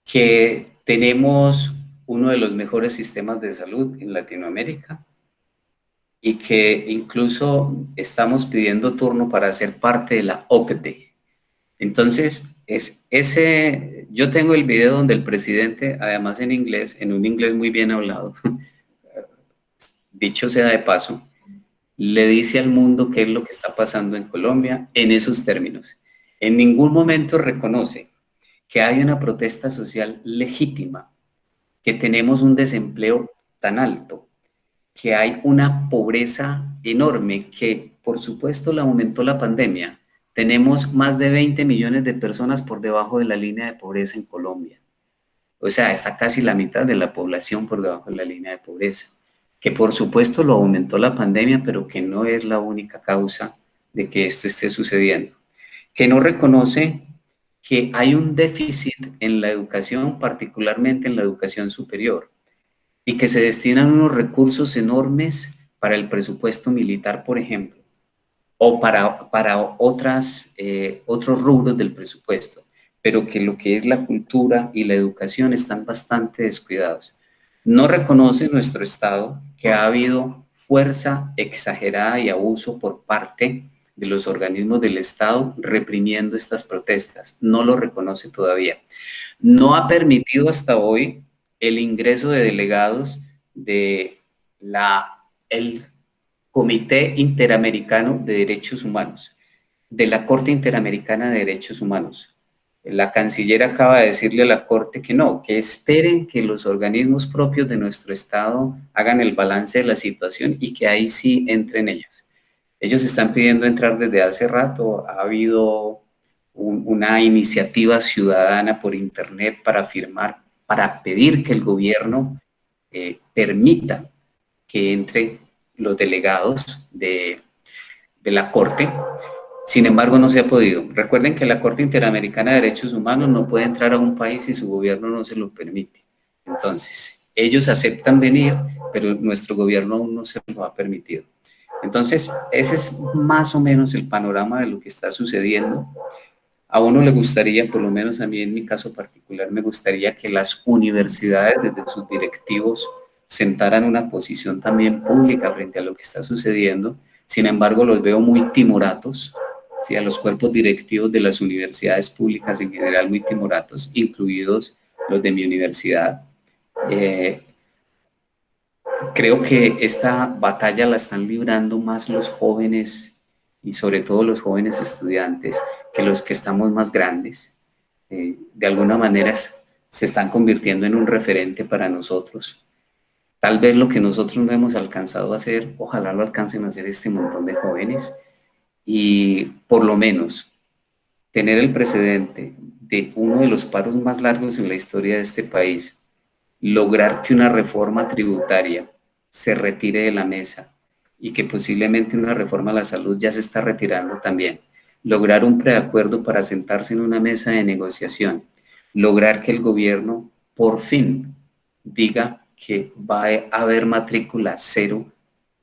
que tenemos uno de los mejores sistemas de salud en Latinoamérica y que incluso estamos pidiendo turno para ser parte de la OCDE. Entonces, yo tengo el video donde el presidente, además en inglés, en un inglés muy bien hablado, dicho sea de paso, le dice al mundo qué es lo que está pasando en Colombia en esos términos. En ningún momento reconoce que hay una protesta social legítima, que tenemos un desempleo tan alto, que hay una pobreza enorme, que por supuesto la aumentó la pandemia. Tenemos más de 20 millones de personas por debajo de la línea de pobreza en Colombia. O sea, está casi la mitad de la población por debajo de la línea de pobreza, que por supuesto lo aumentó la pandemia, pero que no es la única causa de que esto esté sucediendo. Que no reconoce que hay un déficit en la educación, particularmente en la educación superior, y que se destinan unos recursos enormes para el presupuesto militar, por ejemplo, o para otros rubros del presupuesto, pero que lo que es la cultura y la educación están bastante descuidados. No reconoce nuestro Estado que ha habido fuerza exagerada y abuso por parte de los organismos del Estado reprimiendo estas protestas. No lo reconoce todavía. No ha permitido hasta hoy el ingreso de delegados de el Comité Interamericano de Derechos Humanos, de la Corte Interamericana de Derechos Humanos. La canciller acaba de decirle a la Corte que no, que esperen que los organismos propios de nuestro Estado hagan el balance de la situación y que ahí sí entren ellos. Ellos están pidiendo entrar desde hace rato, ha habido una iniciativa ciudadana por internet para firmar, para pedir que el gobierno permita que entre los delegados de la Corte. Sin embargo, no se ha podido. Recuerden que la Corte Interamericana de Derechos Humanos no puede entrar a un país si su gobierno no se lo permite. Entonces, ellos aceptan venir, pero nuestro gobierno aún no se lo ha permitido. Entonces, ese es más o menos el panorama de lo que está sucediendo. A uno le gustaría, por lo menos a mí en mi caso particular, me gustaría que las universidades desde sus directivos sentaran una posición también pública frente a lo que está sucediendo. Sin embargo, los veo muy timoratos, ¿sí? A los cuerpos directivos de las universidades públicas en general muy timoratos, incluidos los de mi universidad. Eh, Creo que esta batalla la están librando más los jóvenes y sobre todo los jóvenes estudiantes que los que estamos más grandes. De alguna manera se están convirtiendo en un referente para nosotros. Tal vez lo que nosotros no hemos alcanzado a hacer, ojalá lo alcancen a hacer este montón de jóvenes y por lo menos tener el precedente de uno de los paros más largos en la historia de este país, lograr que una reforma tributaria se retire de la mesa y que posiblemente una reforma a la salud ya se está retirando también, lograr un preacuerdo para sentarse en una mesa de negociación, lograr que el gobierno por fin diga que va a haber matrícula cero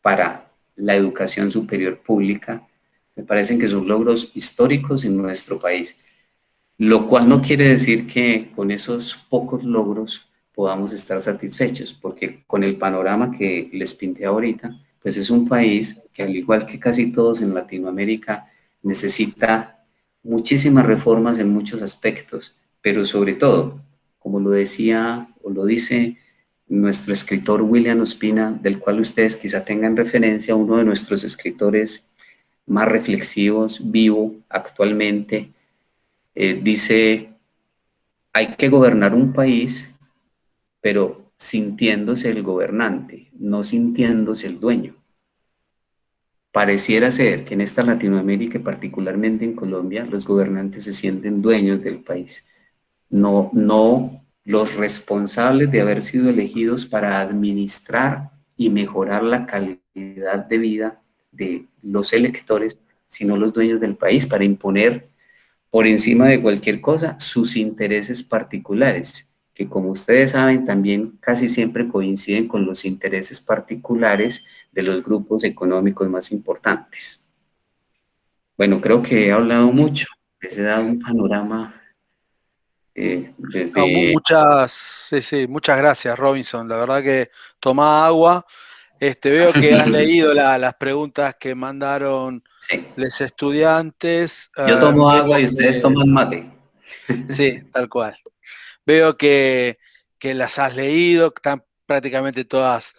para la educación superior pública, me parecen que son logros históricos en nuestro país, lo cual no quiere decir que con esos pocos logros podamos estar satisfechos, porque con el panorama que les pinté ahorita, pues es un país que al igual que casi todos en Latinoamérica necesita muchísimas reformas en muchos aspectos, pero sobre todo, como lo decía o lo dice nuestro escritor William Ospina, del cual ustedes quizá tengan referencia, uno de nuestros escritores más reflexivos, vivo actualmente, dice, hay que gobernar un país, pero sintiéndose el gobernante, no sintiéndose el dueño. Pareciera ser que en esta Latinoamérica y particularmente en Colombia, los gobernantes se sienten dueños del país, no los responsables de haber sido elegidos para administrar y mejorar la calidad de vida de los electores, sino los dueños del país para imponer por encima de cualquier cosa sus intereses particulares, que como ustedes saben también casi siempre coinciden con los intereses particulares de los grupos económicos más importantes. Bueno, creo que he hablado mucho, les he dado un panorama No, desde... sí, sí, muchas gracias, Robinson. La verdad que toma agua. Veo que has leído las preguntas que mandaron Sí, los estudiantes. yo tomo agua Veo y ustedes que, toman mate. sí, tal cual. Veo que las has leído, que están prácticamente todas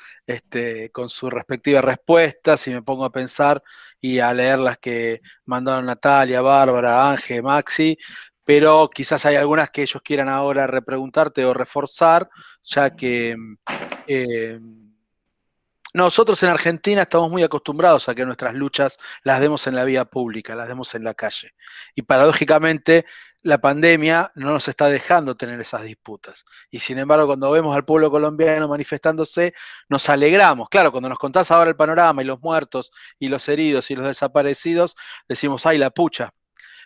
con sus respectivas respuestas, y me pongo a pensar y a leer las que mandaron Natalia, Bárbara, Ángel, Maxi, pero quizás hay algunas que ellos quieran ahora repreguntarte o reforzar, ya que eh, nosotros en Argentina estamos muy acostumbrados a que nuestras luchas las demos en la vía pública, las demos en la calle. Y paradójicamente, la pandemia no nos está dejando tener esas disputas. Y sin embargo, cuando vemos al pueblo colombiano manifestándose, nos alegramos. Claro, cuando nos contás ahora el panorama y los muertos y los heridos y los desaparecidos, decimos, ay, la pucha.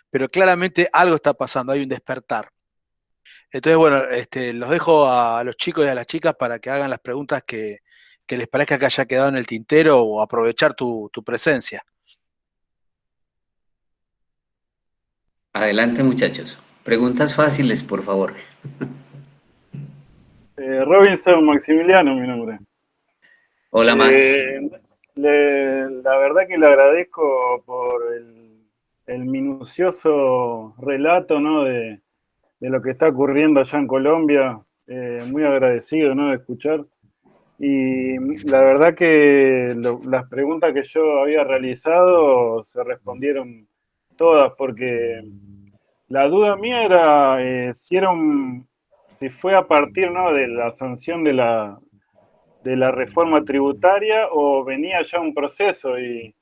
Pero claramente algo está pasando, hay un despertar. Entonces, bueno, los dejo a los chicos y a las chicas para que hagan las preguntas que les parezca que haya quedado en el tintero o aprovechar tu presencia. Adelante muchachos. Preguntas fáciles, por favor. Robinson Maximiliano, mi nombre. Hola Max. Eh, la verdad que le agradezco por el minucioso relato, ¿no? De lo que está ocurriendo allá en Colombia. Muy agradecido, ¿no? De escuchar. Y la verdad que las preguntas que yo había realizado se respondieron todas, porque la duda mía era si fue a partir, ¿no? De la sanción de la reforma tributaria o venía ya un proceso y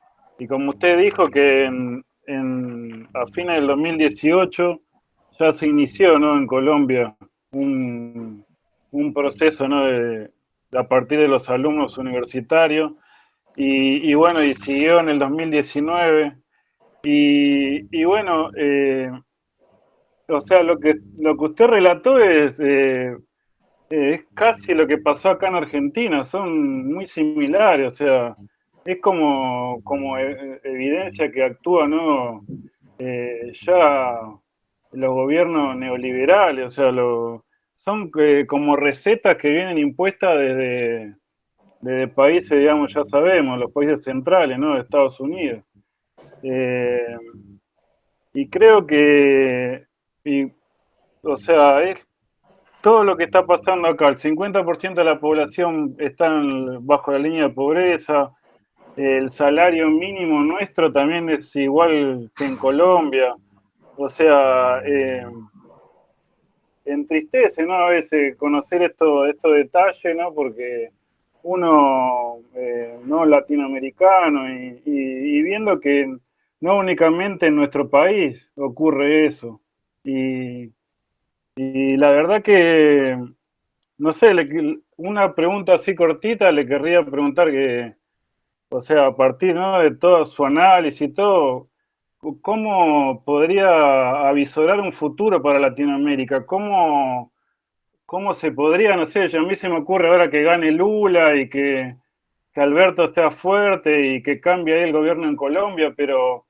como usted dijo que a fines del 2018 ya se inició, ¿no? En Colombia un proceso, ¿no? A partir de los alumnos universitarios y bueno, y siguió en el 2019 y bueno, o sea, lo que usted relató es casi lo que pasó acá en Argentina, son muy similares, o sea, es como evidencia que actúa, ¿no? Ya los gobiernos neoliberales, o sea, son como recetas que vienen impuestas desde países, digamos, ya sabemos, los países centrales, ¿no? De Estados Unidos. Eh, y creo que, o sea, es todo lo que está pasando acá. El 50% de la población está bajo la línea de pobreza. El salario mínimo nuestro también es igual que en Colombia. O sea, entristece, ¿no? A veces conocer estos detalles, ¿no? Porque uno, no latinoamericano, y viendo que no únicamente en nuestro país ocurre eso. Y, y la verdad que, no sé, una pregunta así cortita le querría preguntar que, o sea, a partir, ¿no?, de todo su análisis y todo, ¿cómo podría avisorar un futuro para Latinoamérica? ¿Cómo se podría, no sé, a mí se me ocurre ahora que gane Lula y que Alberto esté fuerte y que cambie ahí el gobierno en Colombia, pero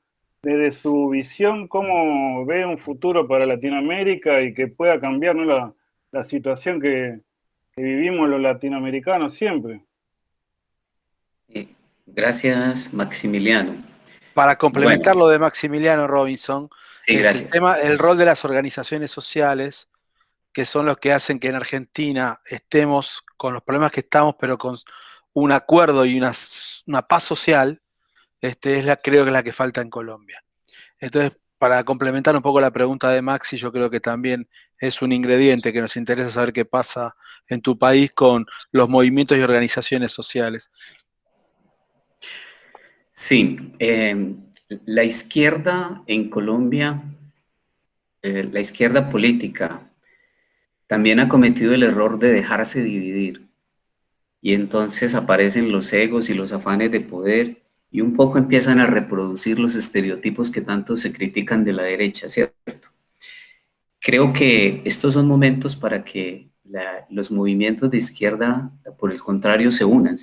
desde su visión, ¿cómo ve un futuro para Latinoamérica y que pueda cambiar, ¿no?, la situación que vivimos los latinoamericanos siempre? Eh, Gracias, Maximiliano. Para Bueno, complementar lo de Maximiliano Robinson, sí, gracias. el rol de las organizaciones sociales, que son los que hacen que en Argentina estemos con los problemas que estamos, pero con un acuerdo y una paz social, creo que es la que falta en Colombia. Entonces, para complementar un poco la pregunta de Maxi, yo creo que también es un ingrediente que nos interesa saber qué pasa en tu país con los movimientos y organizaciones sociales. Sí, la izquierda en Colombia, la izquierda política, también ha cometido el error de dejarse dividir. Y entonces aparecen los egos y los afanes de poder y un poco empiezan a reproducir los estereotipos que tanto se critican de la derecha, ¿cierto? Creo que estos son momentos para que los movimientos de izquierda, por el contrario, se unan.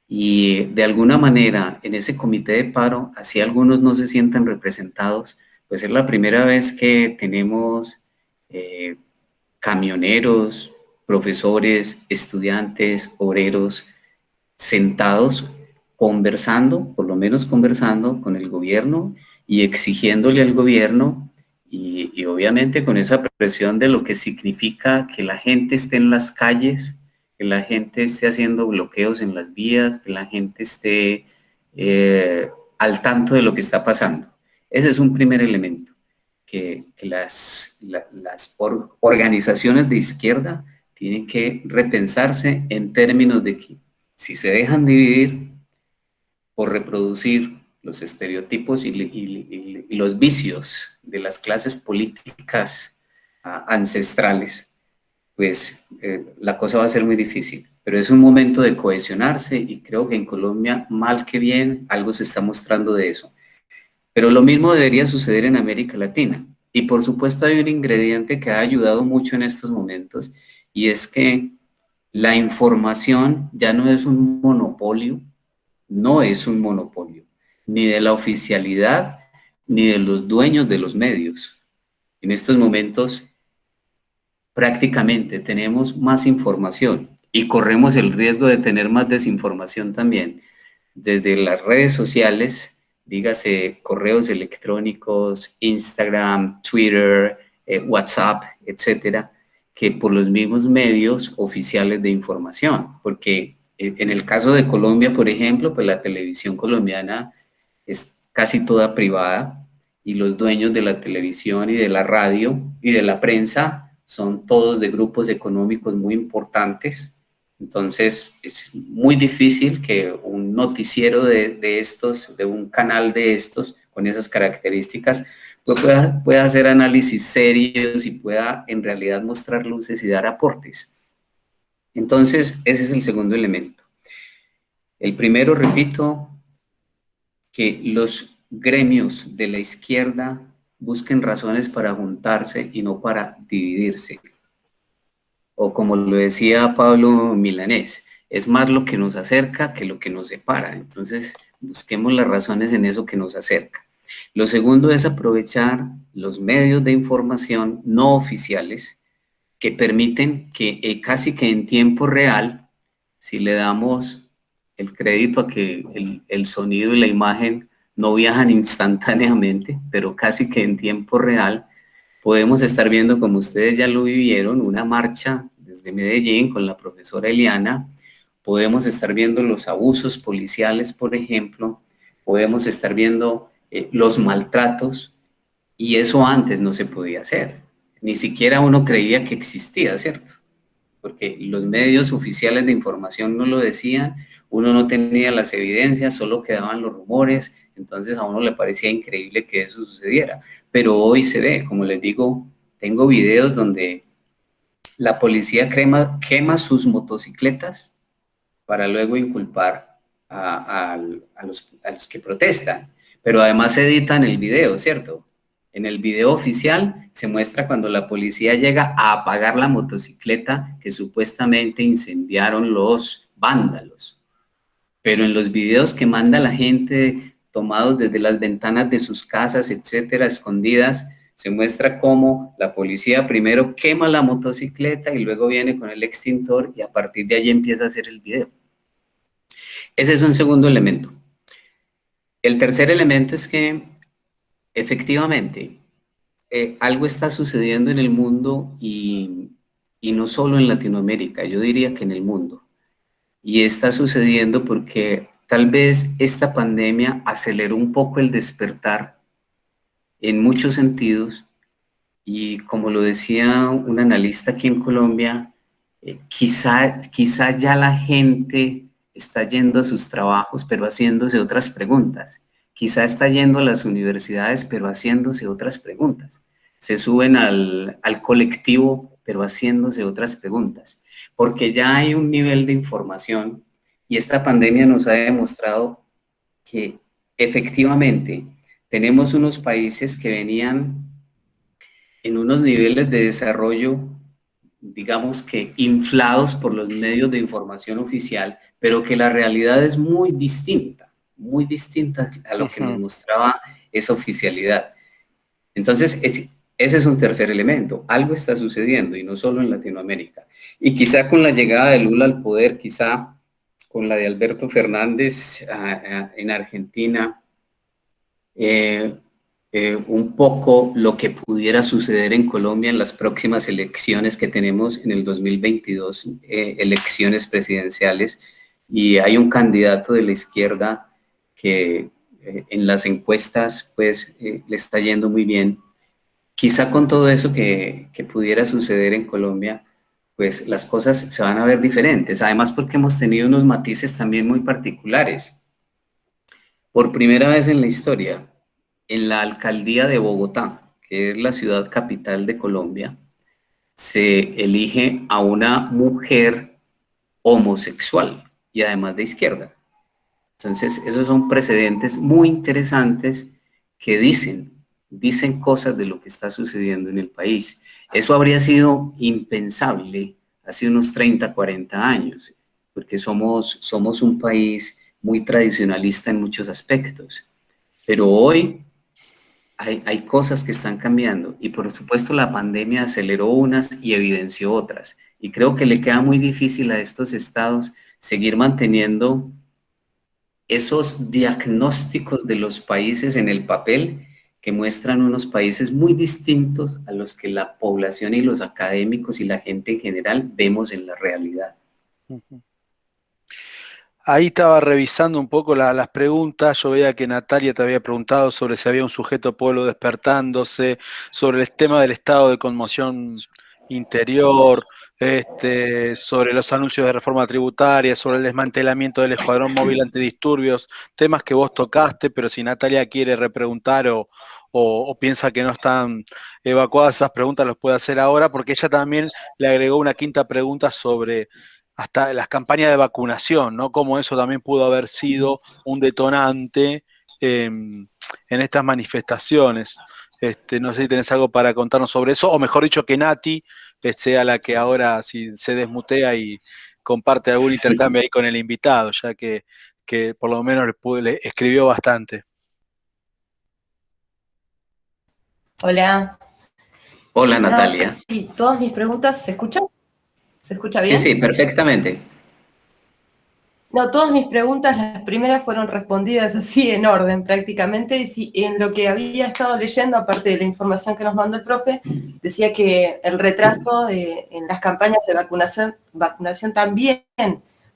Y de alguna manera, en ese comité de paro, así algunos no se sientan representados, pues es la primera vez que tenemos eh, camioneros, profesores, estudiantes, obreros, sentados conversando, por lo menos conversando con el gobierno y exigiéndole al gobierno y obviamente con esa presión de lo que significa que la gente esté en las calles, que la gente esté haciendo bloqueos en las vías, que la gente esté al tanto de lo que está pasando. Ese es un primer elemento, que las organizaciones de izquierda tienen que repensarse en términos de que si se dejan dividir por reproducir los estereotipos y los vicios de las clases políticas ancestrales, pues la cosa va a ser muy difícil. Pero es un momento de cohesionarse y creo que en Colombia, mal que bien, algo se está mostrando de eso. Pero lo mismo debería suceder en América Latina. Y por supuesto hay un ingrediente que ha ayudado mucho en estos momentos y es que la información ya no es un monopolio, no es un monopolio, ni de la oficialidad ni de los dueños de los medios. En estos momentos prácticamente tenemos más información y corremos el riesgo de tener más desinformación también desde las redes sociales, dígase correos electrónicos, Instagram, Twitter, WhatsApp, etcétera, que por los mismos medios oficiales de información, porque en el caso de Colombia, por ejemplo, pues la televisión colombiana es casi toda privada y los dueños de la televisión y de la radio y de la prensa son todos de grupos económicos muy importantes. Entonces es muy difícil que un noticiero de estos, de un canal de estos, con esas características, pues pueda hacer análisis serios y pueda en realidad mostrar luces y dar aportes. Entonces ese es el segundo elemento. El primero, repito, que los gremios de la izquierda busquen razones para juntarse y no para dividirse. O como lo decía Pablo Milanés, Es más lo que nos acerca que lo que nos separa. Entonces, busquemos las razones en eso que nos acerca. Lo segundo es aprovechar los medios de información no oficiales que permiten que casi que en tiempo real, si le damos el crédito a que el sonido y la imagen no viajan instantáneamente, pero casi que en tiempo real, podemos estar viendo, como ustedes ya lo vivieron, una marcha desde Medellín con la profesora Eliana. Podemos estar viendo los abusos policiales, por ejemplo. Podemos estar viendo los maltratos, y eso antes no se podía hacer. Ni siquiera uno creía que existía, ¿cierto? Porque los medios oficiales de información no lo decían, uno no tenía las evidencias, solo quedaban los rumores, entonces a uno le parecía increíble que eso sucediera. Pero hoy se ve, como les digo, tengo videos donde la policía quema sus motocicletas para luego inculpar a los que protestan. Pero además editan el video, ¿cierto? En el video oficial se muestra cuando la policía llega a apagar la motocicleta que supuestamente incendiaron los vándalos. Pero en los videos que manda la gente tomados desde las ventanas de sus casas, etcétera, escondidas, se muestra cómo la policía primero quema la motocicleta y luego viene con el extintor y a partir de allí empieza a hacer el video. Ese es un segundo elemento. El tercer elemento es que efectivamente algo está sucediendo en el mundo y no solo en Latinoamérica, yo diría que en el mundo. Y está sucediendo porque tal vez esta pandemia aceleró un poco el despertar en muchos sentidos y como lo decía un analista aquí en Colombia, quizá ya la gente está yendo a sus trabajos pero haciéndose otras preguntas. Quizá está yendo a las universidades pero haciéndose otras preguntas. Se suben al colectivo pero haciéndose otras preguntas. Porque ya hay un nivel de información y esta pandemia nos ha demostrado que efectivamente tenemos unos países que venían en unos niveles de desarrollo, digamos que inflados por los medios de información oficial, pero que la realidad es muy distinta a lo que nos mostraba esa oficialidad. Entonces, ese es un tercer elemento. Algo está sucediendo y no solo en Latinoamérica. Y quizá con la llegada de Lula al poder, quizá con la de Alberto Fernández en Argentina, un poco lo que pudiera suceder en Colombia en las próximas elecciones que tenemos en el 2022, elecciones presidenciales, y hay un candidato de la izquierda que en las encuestas pues le está yendo muy bien. Quizá con todo eso que pudiera suceder en Colombia, pues las cosas se van a ver diferentes, además porque hemos tenido unos matices también muy particulares. Por primera vez en la historia, en la alcaldía de Bogotá, que es la ciudad capital de Colombia, se elige a una mujer homosexual y además de izquierda. Entonces, esos son precedentes muy interesantes que dicen cosas de lo que está sucediendo en el país. Eso habría sido impensable hace unos 30, 40 años, porque somos un país muy tradicionalista en muchos aspectos. Pero hoy hay cosas que están cambiando y por supuesto la pandemia aceleró unas y evidenció otras. Y creo que le queda muy difícil a estos estados seguir manteniendo esos diagnósticos de los países en el papel que muestran unos países muy distintos a los que la población y los académicos y la gente en general vemos en la realidad. Ahí estaba revisando un poco las preguntas. Yo veía que Natalia te había preguntado sobre si había un sujeto pueblo despertándose, sobre el tema del estado de conmoción interior, sobre los anuncios de reforma tributaria, sobre el desmantelamiento del escuadrón móvil antidisturbios, temas que vos tocaste, pero si Natalia quiere repreguntar o piensa que no están evacuadas esas preguntas, los puede hacer ahora, porque ella también le agregó una quinta pregunta sobre hasta las campañas de vacunación, ¿no? Cómo eso también pudo haber sido un detonante en estas manifestaciones. No sé si tenés algo para contarnos sobre eso, o mejor dicho, que Nati sea la que ahora si se desmutea y comparte algún intercambio ahí con el invitado, ya que por lo menos le escribió bastante. Hola. Hola, No, Natalia. sí, todas mis preguntas, ¿se escuchan? ¿Se escucha Sí, bien? sí, perfectamente. No, todas mis preguntas, las primeras fueron respondidas así en orden prácticamente, y sí, en lo que había estado leyendo, aparte de la información que nos mandó el profe, decía que el retraso en las campañas de vacunación también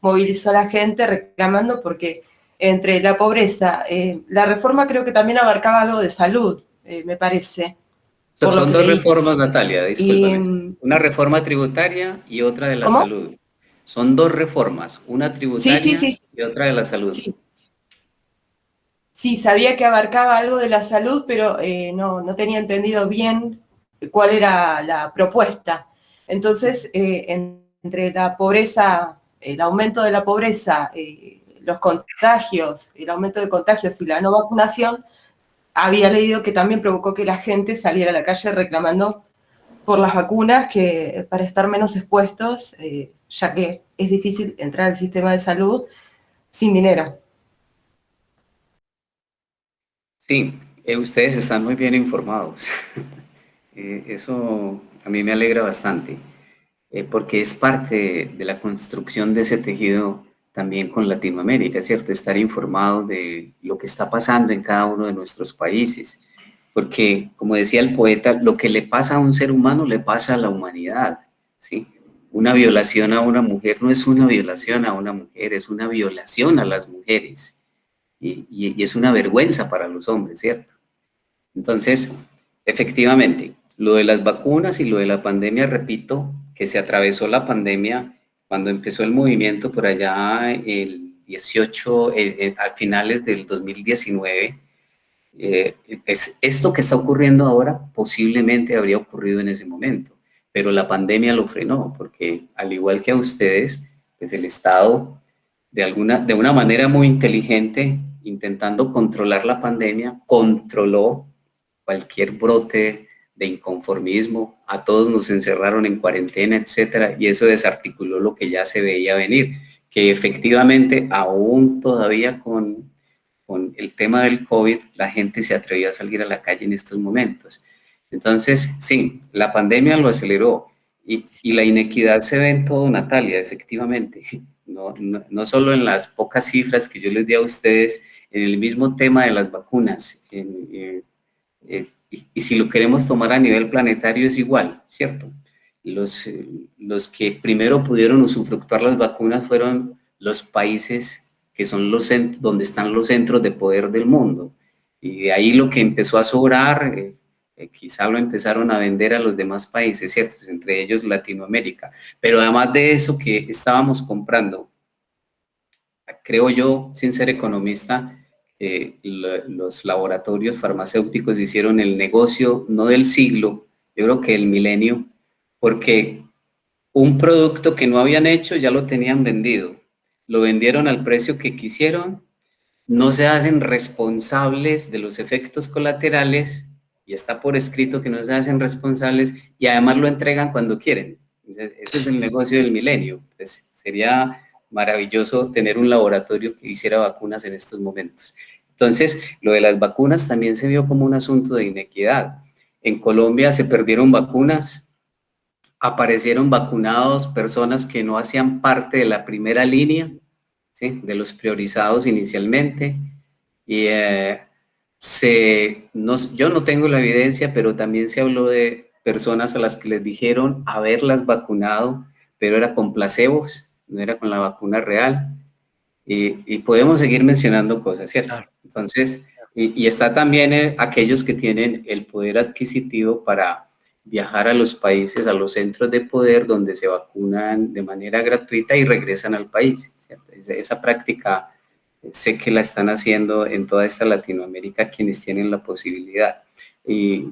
movilizó a la gente reclamando porque entre la pobreza, la reforma creo que también abarcaba algo de salud, me parece, por lo Son que dos leí. reformas, Natalia, Y, discúlpame. Una reforma tributaria y otra de la ¿cómo? salud. Son dos reformas, una Sí, sí, tributaria sí, y otra de la salud. sí. Sí, sabía que abarcaba algo de la salud, pero no tenía entendido bien cuál era la propuesta. Entonces, entre la pobreza, el aumento de la pobreza, los contagios, el aumento de contagios y la no vacunación, había leído que también provocó que la gente saliera a la calle reclamando por las vacunas, que para estar menos expuestos, ya que es difícil entrar al sistema de salud sin dinero. Sí, ustedes están muy bien informados. Eso a mí me alegra bastante, porque es parte de la construcción de ese tejido también con Latinoamérica, ¿cierto? Estar informado de lo que está pasando en cada uno de nuestros países. Porque, como decía el poeta, lo que le pasa a un ser humano le pasa a la humanidad, ¿sí? Una violación a una mujer no es una violación a una mujer, es una violación a las mujeres. Y es una vergüenza para los hombres, ¿cierto? Entonces, efectivamente, lo de las vacunas y lo de la pandemia, repito, que se atravesó la pandemia cuando empezó el movimiento por allá el 18, a finales del 2019, es esto que está ocurriendo ahora posiblemente habría ocurrido en ese momento, pero la pandemia lo frenó, porque al igual que a ustedes, pues el Estado de una manera muy inteligente, intentando controlar la pandemia, controló cualquier brote de inconformismo, a todos nos encerraron en cuarentena, etcétera, y eso desarticuló lo que ya se veía venir, que efectivamente aún todavía con el tema del COVID, la gente se atrevió a salir a la calle en estos momentos. Entonces, sí, la pandemia lo aceleró y la inequidad se ve en todo, Natalia, efectivamente. No solo en las pocas cifras que yo les di a ustedes, en el mismo tema de las vacunas. Y si lo queremos tomar a nivel planetario es igual, ¿cierto? Los que primero pudieron usufructuar las vacunas fueron los países que son donde están los centros de poder del mundo. Y de ahí lo que empezó a sobrar, quizá lo empezaron a vender a los demás países, ¿cierto? Entre ellos Latinoamérica. Pero además de eso que estábamos comprando, creo yo, sin ser economista, los laboratorios farmacéuticos hicieron el negocio, no del siglo, yo creo que del milenio, porque un producto que no habían hecho ya lo tenían vendido, lo vendieron al precio que quisieron, no se hacen responsables de los efectos colaterales y está por escrito que no se hacen responsables y además lo entregan cuando quieren. Ese es el negocio del milenio. Pues sería maravilloso tener un laboratorio que hiciera vacunas en estos momentos. Entonces, lo de las vacunas también se vio como un asunto de inequidad. En Colombia se perdieron vacunas, aparecieron vacunados personas que no hacían parte de la primera línea, ¿sí? De los priorizados inicialmente. Y yo no tengo la evidencia, pero también se habló de personas a las que les dijeron haberlas vacunado, pero era con placebos, no era con la vacuna real. Y podemos seguir mencionando cosas, ¿cierto? Entonces, y está también aquellos que tienen el poder adquisitivo para viajar a los países, a los centros de poder donde se vacunan de manera gratuita y regresan al país, ¿cierto? Esa práctica sé que la están haciendo en toda esta Latinoamérica quienes tienen la posibilidad. Y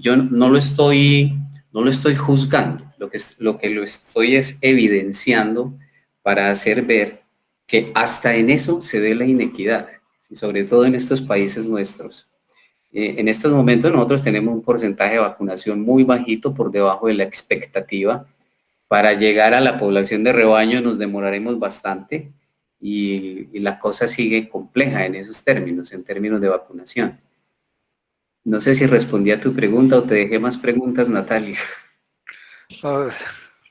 yo no lo estoy juzgando, lo que lo estoy es evidenciando para hacer ver que hasta en eso se ve la inequidad, sobre todo en estos países nuestros. En estos momentos nosotros tenemos un porcentaje de vacunación muy bajito, por debajo de la expectativa. Para llegar a la población de rebaño nos demoraremos bastante y la cosa sigue compleja en esos términos, en términos de vacunación. No sé si respondí a tu pregunta o te dejé más preguntas, Natalia.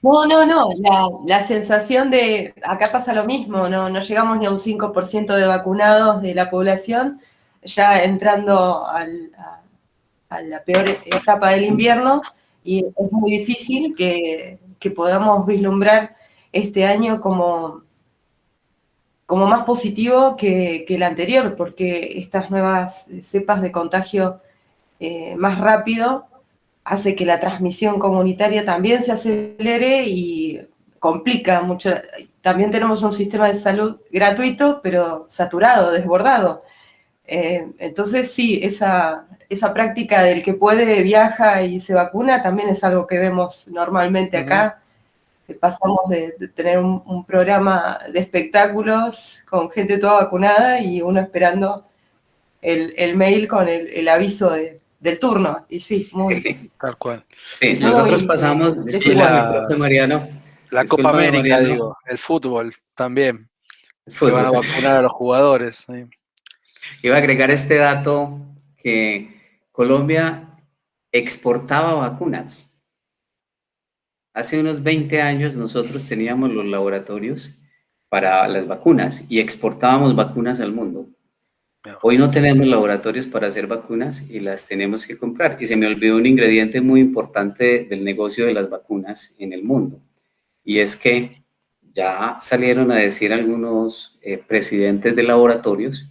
No, la sensación de, acá pasa lo mismo, no llegamos ni a un 5% de vacunados de la población, ya entrando a la peor etapa del invierno, y es muy difícil que podamos vislumbrar este año como más positivo que el anterior, porque estas nuevas cepas de contagio más rápido hace que la transmisión comunitaria también se acelere y complica mucho. También tenemos un sistema de salud gratuito, pero saturado, desbordado. Entonces sí, esa práctica del que puede viaja y se vacuna también es algo que vemos normalmente acá. Pasamos de tener un programa de espectáculos con gente toda vacunada y uno esperando el mail con el aviso del turno. Y sí, muy... Tal cual. Sí, nosotros pasamos, discúlpame, profe Mariano. La Copa América, Mariano, digo, el fútbol también, que van a vacunar a los jugadores. ¿Sí? Iba a agregar este dato, que Colombia exportaba vacunas. Hace unos 20 años nosotros teníamos los laboratorios para las vacunas y exportábamos vacunas al mundo. Hoy no tenemos laboratorios para hacer vacunas y las tenemos que comprar. Y se me olvidó un ingrediente muy importante del negocio de las vacunas en el mundo. Y es que ya salieron a decir algunos presidentes de laboratorios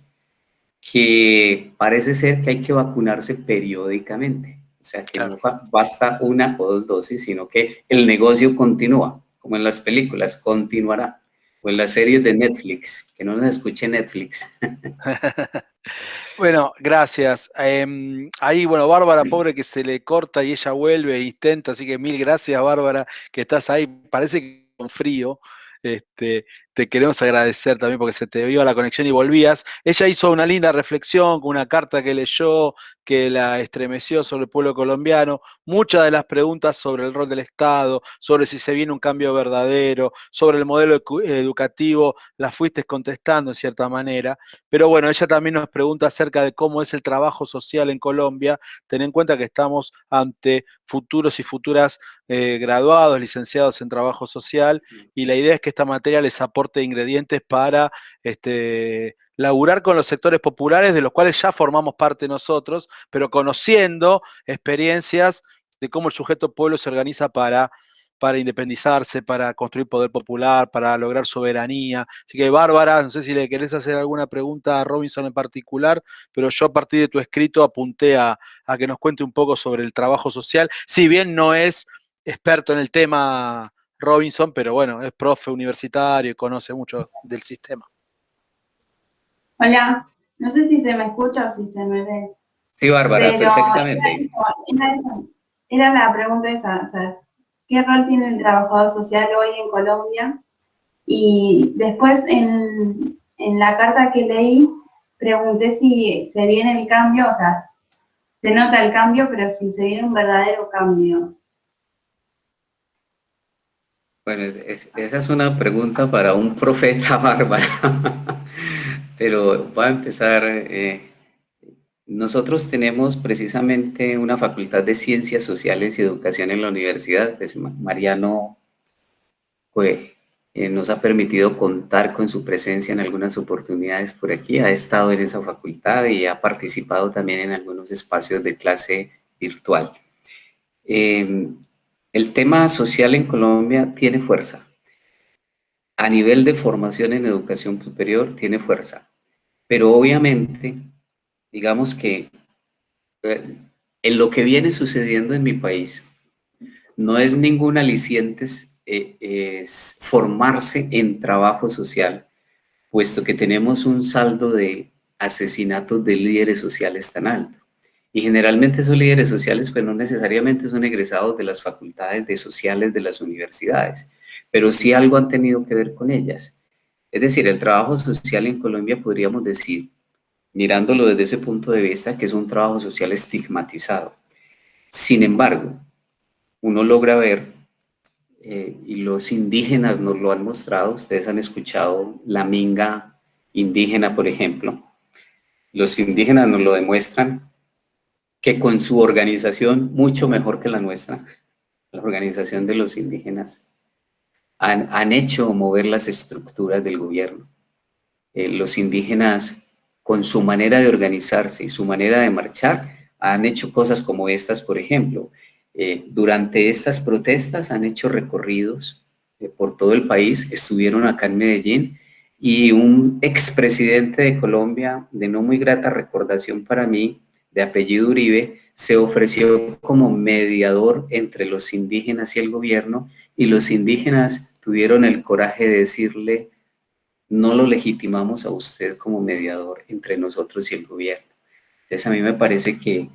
que parece ser que hay que vacunarse periódicamente. O sea, que no basta 1 o 2 dosis, sino que el negocio continúa, como en las películas, continuará. O en las series de Netflix, que no nos escuche Netflix. Bueno, gracias. Ahí, bueno, Bárbara, pobre que se le corta y ella vuelve e intenta, así que mil gracias, Bárbara, que estás ahí. Parece que con frío. Te queremos agradecer también porque se te vio la conexión y volvías. Ella hizo una linda reflexión con una carta que leyó, que la estremeció sobre el pueblo colombiano. Muchas de las preguntas sobre el rol del Estado, sobre si se viene un cambio verdadero, sobre el modelo educativo, las fuiste contestando en cierta manera. Pero bueno, ella también nos pregunta acerca de cómo es el trabajo social en Colombia. Ten en cuenta que estamos ante futuros y futuras graduados, licenciados en trabajo social, y la idea es que esta materia les aporte ingredientes para laburar con los sectores populares de los cuales ya formamos parte nosotros, pero conociendo experiencias de cómo el sujeto pueblo se organiza para independizarse, para construir poder popular, para lograr soberanía. Así que, Bárbara, no sé si le querés hacer alguna pregunta a Robinson en particular, pero yo a partir de tu escrito apunté a que nos cuente un poco sobre el trabajo social, si bien no es experto en el tema Robinson, pero bueno, es profe universitario y conoce mucho del sistema. Hola, no sé si se me escucha o si se me ve. Sí, Bárbara, perfectamente. Era la pregunta esa, o sea, ¿qué rol tiene el trabajador social hoy en Colombia? Y después en la carta que leí, pregunté si se viene el cambio, o sea, se nota el cambio, pero si se viene un verdadero cambio. Bueno, esa es una pregunta para un profeta, Bárbara. Pero voy a empezar. Nosotros tenemos precisamente una facultad de Ciencias Sociales y Educación en la universidad. Pues Mariano nos ha permitido contar con su presencia en algunas oportunidades por aquí. Ha estado en esa facultad y ha participado también en algunos espacios de clase virtual. El tema social en Colombia tiene fuerza. A nivel de formación en educación superior tiene fuerza. Pero obviamente, digamos que en lo que viene sucediendo en mi país, no es ningún aliciente es formarse en trabajo social, puesto que tenemos un saldo de asesinatos de líderes sociales tan alto. Y generalmente esos líderes sociales pues no necesariamente son egresados de las facultades de sociales de las universidades, pero sí algo han tenido que ver con ellas. Es decir, el trabajo social en Colombia podríamos decir mirándolo desde ese punto de vista, que es un trabajo social estigmatizado. Sin embargo, uno logra ver, y los indígenas nos lo han mostrado, ustedes han escuchado la minga indígena, por ejemplo, los indígenas nos lo demuestran, que con su organización, mucho mejor que la nuestra, la organización de los indígenas, han hecho mover las estructuras del gobierno. Los indígenas, con su manera de organizarse y su manera de marchar, han hecho cosas como estas, por ejemplo. Durante estas protestas han hecho recorridos por todo el país, estuvieron acá en Medellín, y un expresidente de Colombia, de no muy grata recordación para mí, de apellido Uribe, se ofreció como mediador entre los indígenas y el gobierno, y los indígenas tuvieron el coraje de decirle: no lo legitimamos a usted como mediador entre nosotros y el gobierno. Entonces a mí me parece que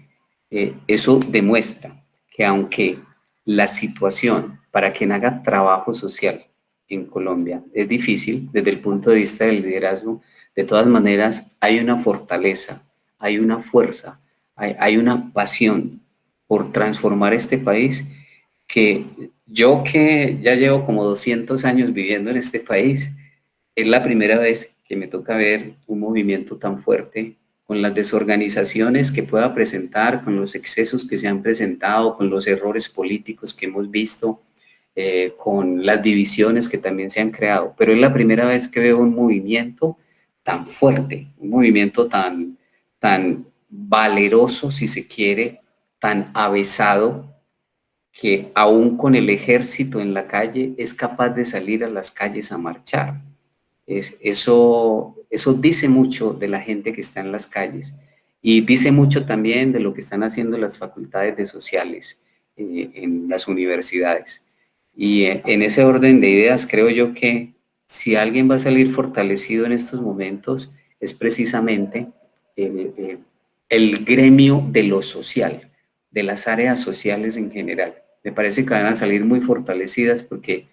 eso demuestra que aunque la situación para quien haga trabajo social en Colombia es difícil desde el punto de vista del liderazgo, de todas maneras hay una fortaleza, hay una fuerza, hay una pasión por transformar este país, que yo, que ya llevo como 200 años viviendo en este país, es la primera vez que me toca ver un movimiento tan fuerte, con las desorganizaciones que pueda presentar, con los excesos que se han presentado, con los errores políticos que hemos visto, con las divisiones que también se han creado. Pero es la primera vez que veo un movimiento tan fuerte, un movimiento tan valeroso, si se quiere, tan avesado, que aún con el ejército en la calle es capaz de salir a las calles a marchar. Eso dice mucho de la gente que está en las calles, y dice mucho también de lo que están haciendo las facultades de sociales en las universidades. Y en ese orden de ideas, creo yo que si alguien va a salir fortalecido en estos momentos, es precisamente el gremio de lo social, de las áreas sociales en general. Me parece que van a salir muy fortalecidas, porque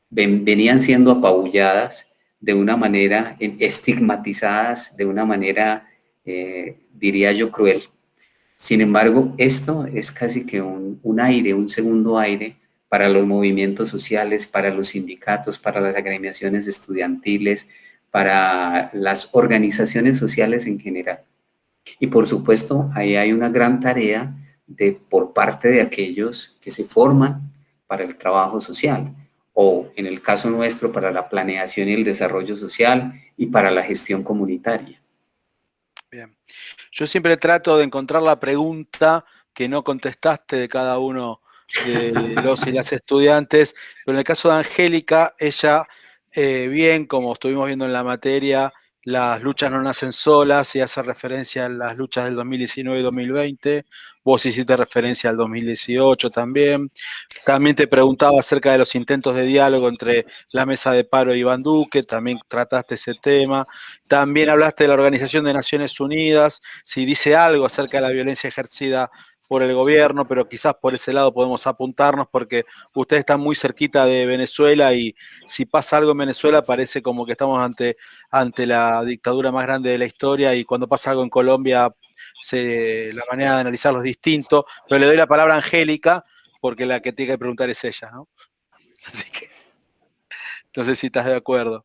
venían siendo apabulladas de una manera, estigmatizadas de una manera, diría yo, cruel. Sin embargo, esto es casi que un aire, un segundo aire para los movimientos sociales, para los sindicatos, para las agremiaciones estudiantiles, para las organizaciones sociales en general. Y por supuesto, ahí hay una gran tarea por parte de aquellos que se forman para el trabajo social, o en el caso nuestro, para la planeación y el desarrollo social, y para la gestión comunitaria. Bien. Yo siempre trato de encontrar la pregunta que no contestaste de cada uno de los y las estudiantes, pero en el caso de Angélica, ella, bien, como estuvimos viendo en la materia, las luchas no nacen solas, y hace referencia a las luchas del 2019 y 2020, vos hiciste referencia al 2018 también. También te preguntaba acerca de los intentos de diálogo entre la mesa de paro y Iván Duque, también trataste ese tema. También hablaste de la Organización de Naciones Unidas, si dice algo acerca de la violencia ejercida por el gobierno, pero quizás por ese lado podemos apuntarnos, porque ustedes están muy cerquita de Venezuela, y si pasa algo en Venezuela parece como que estamos ante la dictadura más grande de la historia, y cuando pasa algo en Colombia la manera de analizarlo es distinto. Pero le doy la palabra a Angélica, porque la que tiene que preguntar es ella, ¿no? Así que no sé si estás de acuerdo.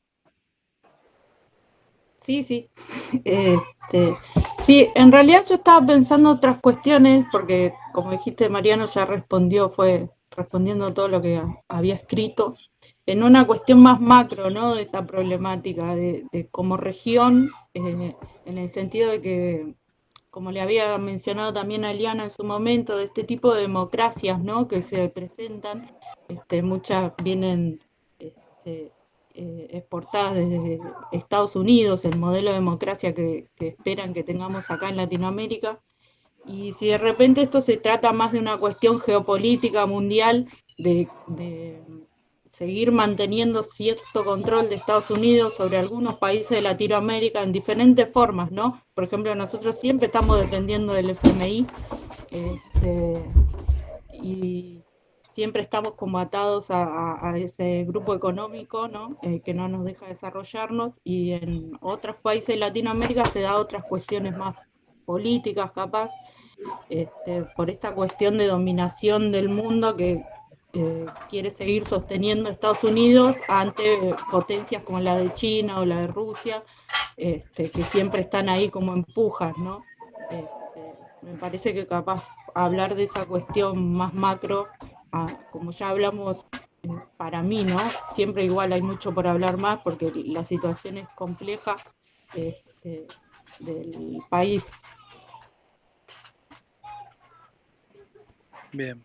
Sí. Sí, en realidad yo estaba pensando otras cuestiones, porque como dijiste, Mariano ya fue respondiendo todo lo que había escrito, en una cuestión más macro, ¿no? De esta problemática de como región, en el sentido de que, como le había mencionado también a Eliana en su momento, de este tipo de democracias, ¿no? Que se presentan, muchas vienen exportadas desde Estados Unidos, el modelo de democracia que esperan que tengamos acá en Latinoamérica. Y si de repente esto se trata más de una cuestión geopolítica mundial, de seguir manteniendo cierto control de Estados Unidos sobre algunos países de Latinoamérica en diferentes formas, ¿no? Por ejemplo, nosotros siempre estamos dependiendo del FMI, y siempre estamos como atados a ese grupo económico, ¿no? Que no nos deja desarrollarnos, y en otros países de Latinoamérica se da otras cuestiones más políticas, capaz, por esta cuestión de dominación del mundo que quiere seguir sosteniendo Estados Unidos ante potencias como la de China o la de Rusia, que siempre están ahí como empujas, ¿no? Me parece que capaz hablar de esa cuestión más macro, como ya hablamos, para mí, ¿no? Siempre igual hay mucho por hablar más porque la situación es compleja del país. Bien.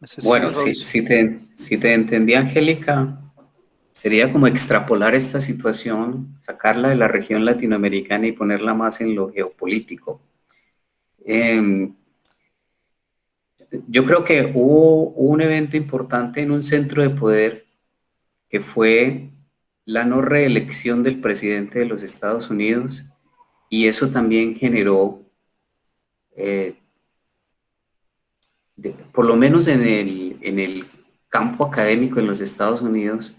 No sé si Bueno, Rose. si te entendí, Angélica, sería como extrapolar esta situación, sacarla de la región latinoamericana y ponerla más en lo geopolítico. Yo creo que hubo un evento importante en un centro de poder que fue la no reelección del presidente de los Estados Unidos, y eso también generó, por lo menos en el campo académico en los Estados Unidos,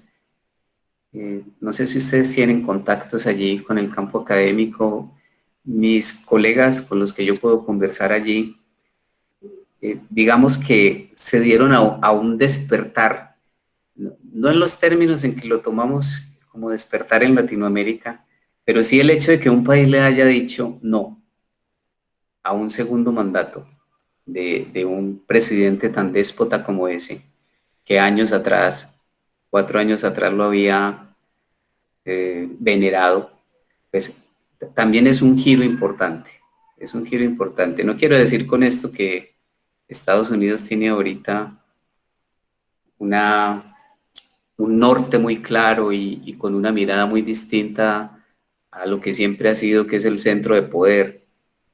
no sé si ustedes tienen contactos allí con el campo académico, mis colegas con los que yo puedo conversar allí, digamos que se dieron a un despertar, no en los términos en que lo tomamos como despertar en Latinoamérica, pero sí el hecho de que un país le haya dicho no a un segundo mandato de un presidente tan déspota como ese, que años atrás, 4 años atrás lo había venerado, pues también es un giro importante, es un giro importante. No quiero decir con esto que Estados Unidos tiene ahorita un norte muy claro y con una mirada muy distinta a lo que siempre ha sido, que es el centro de poder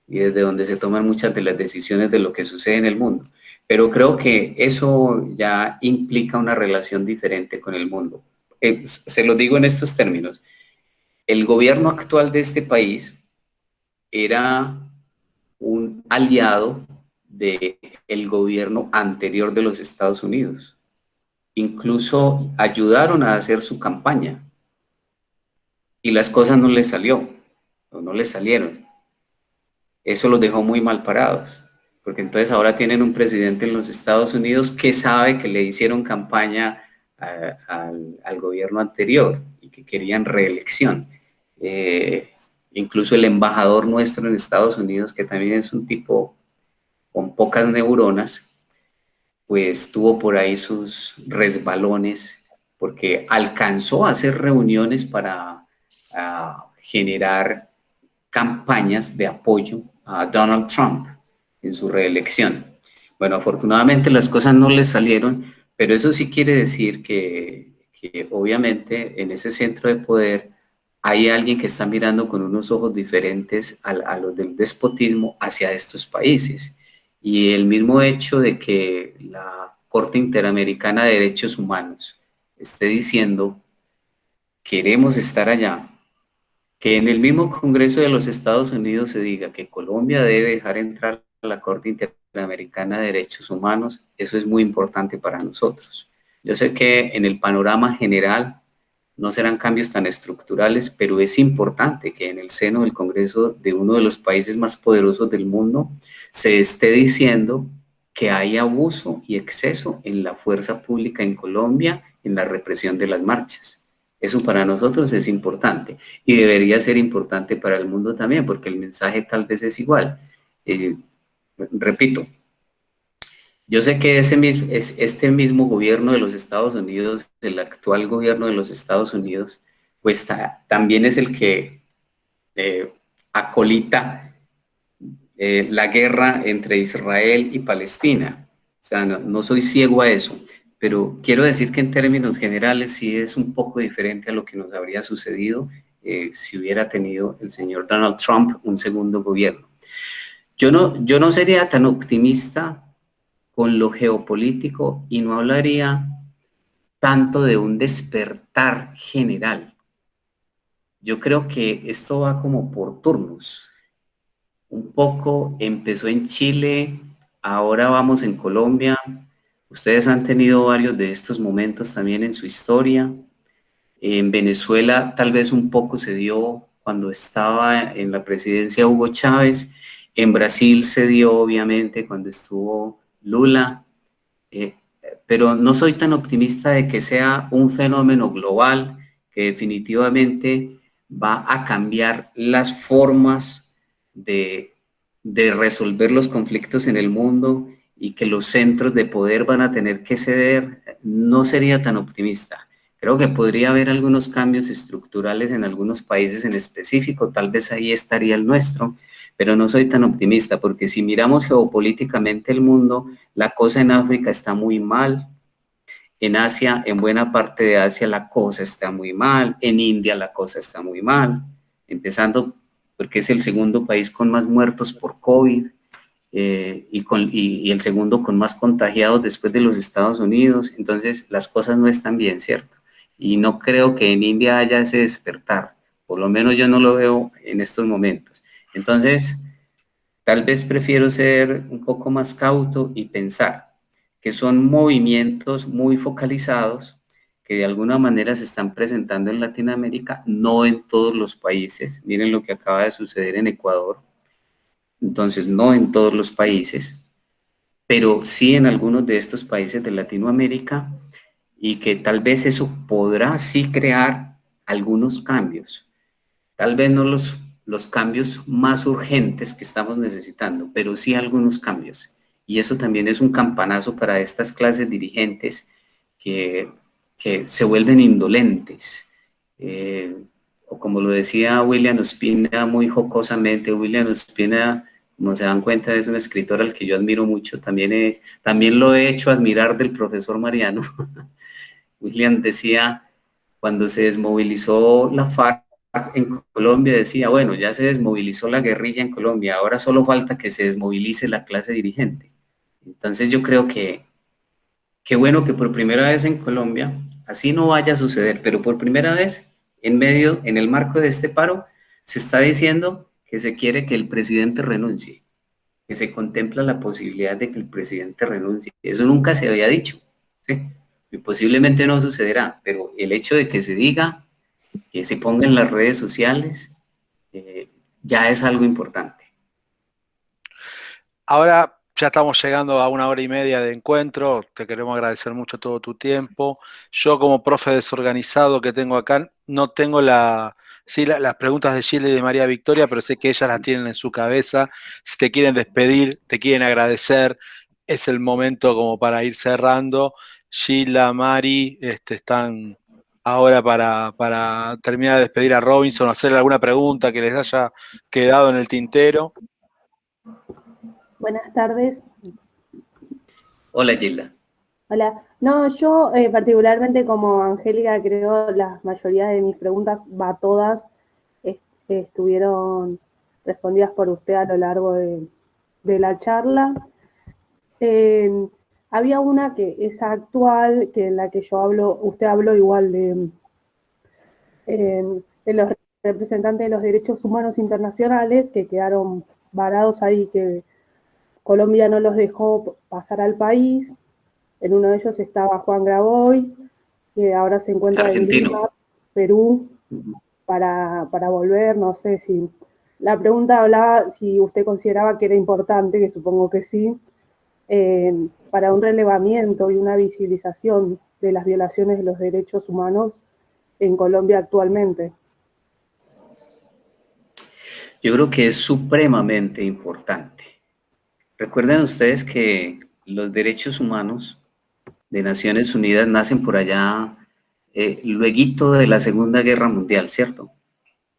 y desde donde se toman muchas de las decisiones de lo que sucede en el mundo. Pero creo que eso ya implica una relación diferente con el mundo. Se lo digo en estos términos. El gobierno actual de este país era un aliado del gobierno anterior de los Estados Unidos. Incluso ayudaron a hacer su campaña y las cosas no les salió, o no les salieron. Eso los dejó muy mal parados, porque entonces ahora tienen un presidente en los Estados Unidos que sabe que le hicieron campaña al gobierno anterior y que querían reelección. Incluso el embajador nuestro en Estados Unidos, que también es un tipo con pocas neuronas, pues tuvo por ahí sus resbalones, porque alcanzó a hacer reuniones para generar campañas de apoyo a Donald Trump en su reelección. Bueno, afortunadamente las cosas no le salieron, pero eso sí quiere decir que obviamente en ese centro de poder hay alguien que está mirando con unos ojos diferentes a los del despotismo hacia estos países. Y el mismo hecho de que la Corte Interamericana de Derechos Humanos esté diciendo queremos estar allá, que en el mismo Congreso de los Estados Unidos se diga que Colombia debe dejar entrar a la Corte Interamericana de Derechos Humanos, eso es muy importante para nosotros. Yo sé que en el panorama general no serán cambios tan estructurales, pero es importante que en el seno del Congreso de uno de los países más poderosos del mundo se esté diciendo que hay abuso y exceso en la fuerza pública en Colombia, en la represión de las marchas. Eso para nosotros es importante y debería ser importante para el mundo también, porque el mensaje tal vez es igual. Repito, yo sé que este mismo gobierno de los Estados Unidos, el actual gobierno de los Estados Unidos, pues también es el que acolita la guerra entre Israel y Palestina. O sea, no soy ciego a eso, pero quiero decir que en términos generales sí es un poco diferente a lo que nos habría sucedido si hubiera tenido el señor Donald Trump un segundo gobierno. Yo no sería tan optimista con lo geopolítico y no hablaría tanto de un despertar general. Yo creo que esto va como por turnos. Un poco empezó en Chile ahora vamos en Colombia. Ustedes han tenido varios de estos momentos también en su historia. En Venezuela tal vez un poco se dio cuando estaba en la presidencia Hugo Chávez. En Brasil se dio obviamente cuando estuvo Lula. Pero no soy tan optimista de que sea un fenómeno global que definitivamente va a cambiar las formas de resolver los conflictos en el mundo y que los centros de poder van a tener que ceder. No sería tan optimista. Creo que podría haber algunos cambios estructurales en algunos países en específico, tal vez ahí estaría el nuestro, pero no soy tan optimista porque si miramos geopolíticamente el mundo, la cosa en África está muy mal, en Asia, en buena parte de Asia la cosa está muy mal, en India la cosa está muy mal, empezando porque es el segundo país con más muertos por COVID y el segundo con más contagiados después de los Estados Unidos, entonces las cosas no están bien, ¿cierto? Y no creo que en India haya ese despertar, por lo menos yo no lo veo en estos momentos. Entonces, tal vez prefiero ser un poco más cauto y pensar que son movimientos muy focalizados que de alguna manera se están presentando en Latinoamérica, no en todos los países. Miren lo que acaba de suceder en Ecuador. Entonces, no en todos los países, pero sí en algunos de estos países de Latinoamérica y que tal vez eso podrá sí crear algunos cambios. Tal vez no los cambios más urgentes que estamos necesitando, pero sí algunos cambios. Y eso también es un campanazo para estas clases dirigentes que, que se vuelven indolentes. O como lo decía William Ospina muy jocosamente, William Ospina, como se dan cuenta, es un escritor al que yo admiro mucho, también lo he hecho admirar del profesor Mariano. William decía, cuando se desmovilizó la FARC en Colombia, decía, bueno, ya se desmovilizó la guerrilla en Colombia, ahora solo falta que se desmovilice la clase dirigente. Entonces yo creo que qué bueno que por primera vez en Colombia, así no vaya a suceder, pero por primera vez en el marco de este paro, se está diciendo que se quiere que el presidente renuncie, que se contempla la posibilidad de que el presidente renuncie. Eso nunca se había dicho, ¿sí? Y posiblemente no sucederá, pero el hecho de que se diga, que se ponga en las redes sociales, ya es algo importante. Ahora ya estamos llegando a 1 hora y media de encuentro, te queremos agradecer mucho todo tu tiempo. Yo como profe desorganizado que tengo acá, no tengo las preguntas de Gilda y de María Victoria, pero sé que ellas las tienen en su cabeza. Si te quieren despedir, te quieren agradecer, es el momento como para ir cerrando. Gilda, Mari, están ahora para terminar de despedir a Robinson, hacerle alguna pregunta que les haya quedado en el tintero. Buenas tardes. Hola, Gilda. Hola. No, yo particularmente como Angélica creo la mayoría de mis preguntas, todas, estuvieron respondidas por usted a lo largo de la charla. Había una que es actual, que en la que yo hablo, usted habló igual de los representantes de los derechos humanos internacionales que quedaron varados ahí, que Colombia no los dejó pasar al país. En uno de ellos estaba Juan Grabois, que ahora se encuentra Argentino. en Lima, Perú, para volver. No sé si... La pregunta hablaba si usted consideraba que era importante, que supongo que sí, para un relevamiento y una visibilización de las violaciones de los derechos humanos en Colombia actualmente. Yo creo que es supremamente importante. Recuerden ustedes que los derechos humanos de Naciones Unidas nacen por allá, lueguito de la Segunda Guerra Mundial, ¿cierto?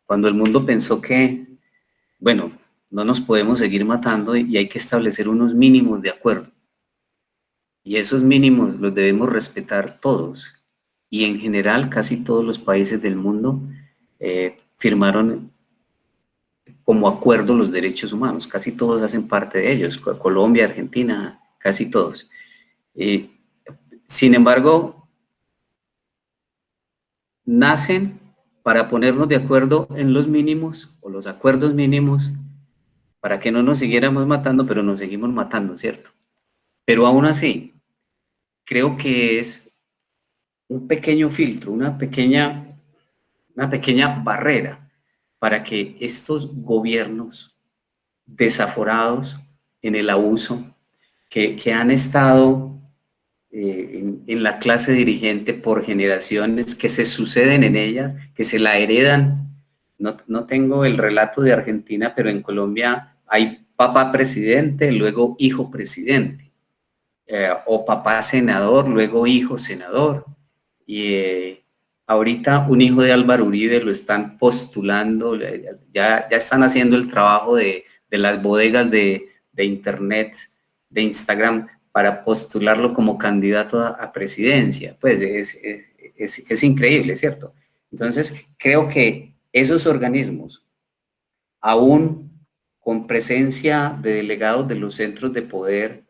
Cuando el mundo pensó que, bueno, no nos podemos seguir matando y hay que establecer unos mínimos de acuerdo. Y esos mínimos los debemos respetar todos. Y en general, casi todos los países del mundo firmaron como acuerdo los derechos humanos. Casi todos hacen parte de ellos. Colombia, Argentina, casi todos. Sin embargo, nacen para ponernos de acuerdo en los mínimos o los acuerdos mínimos para que no nos siguiéramos matando, pero nos seguimos matando, ¿cierto? Pero aún así, creo que es un pequeño filtro, una pequeña barrera para que estos gobiernos desaforados en el abuso, que han estado en la clase dirigente por generaciones, que se suceden en ellas, que se la heredan. No tengo el relato de Argentina, pero en Colombia hay papá presidente, luego hijo presidente, o papá senador, luego hijo senador. Y ahorita un hijo de Álvaro Uribe lo están postulando, ya están haciendo el trabajo de las bodegas de internet, de Instagram, para postularlo como candidato a presidencia. Pues es increíble, ¿cierto? Entonces, creo que esos organismos, aún con presencia de delegados de los centros de poder,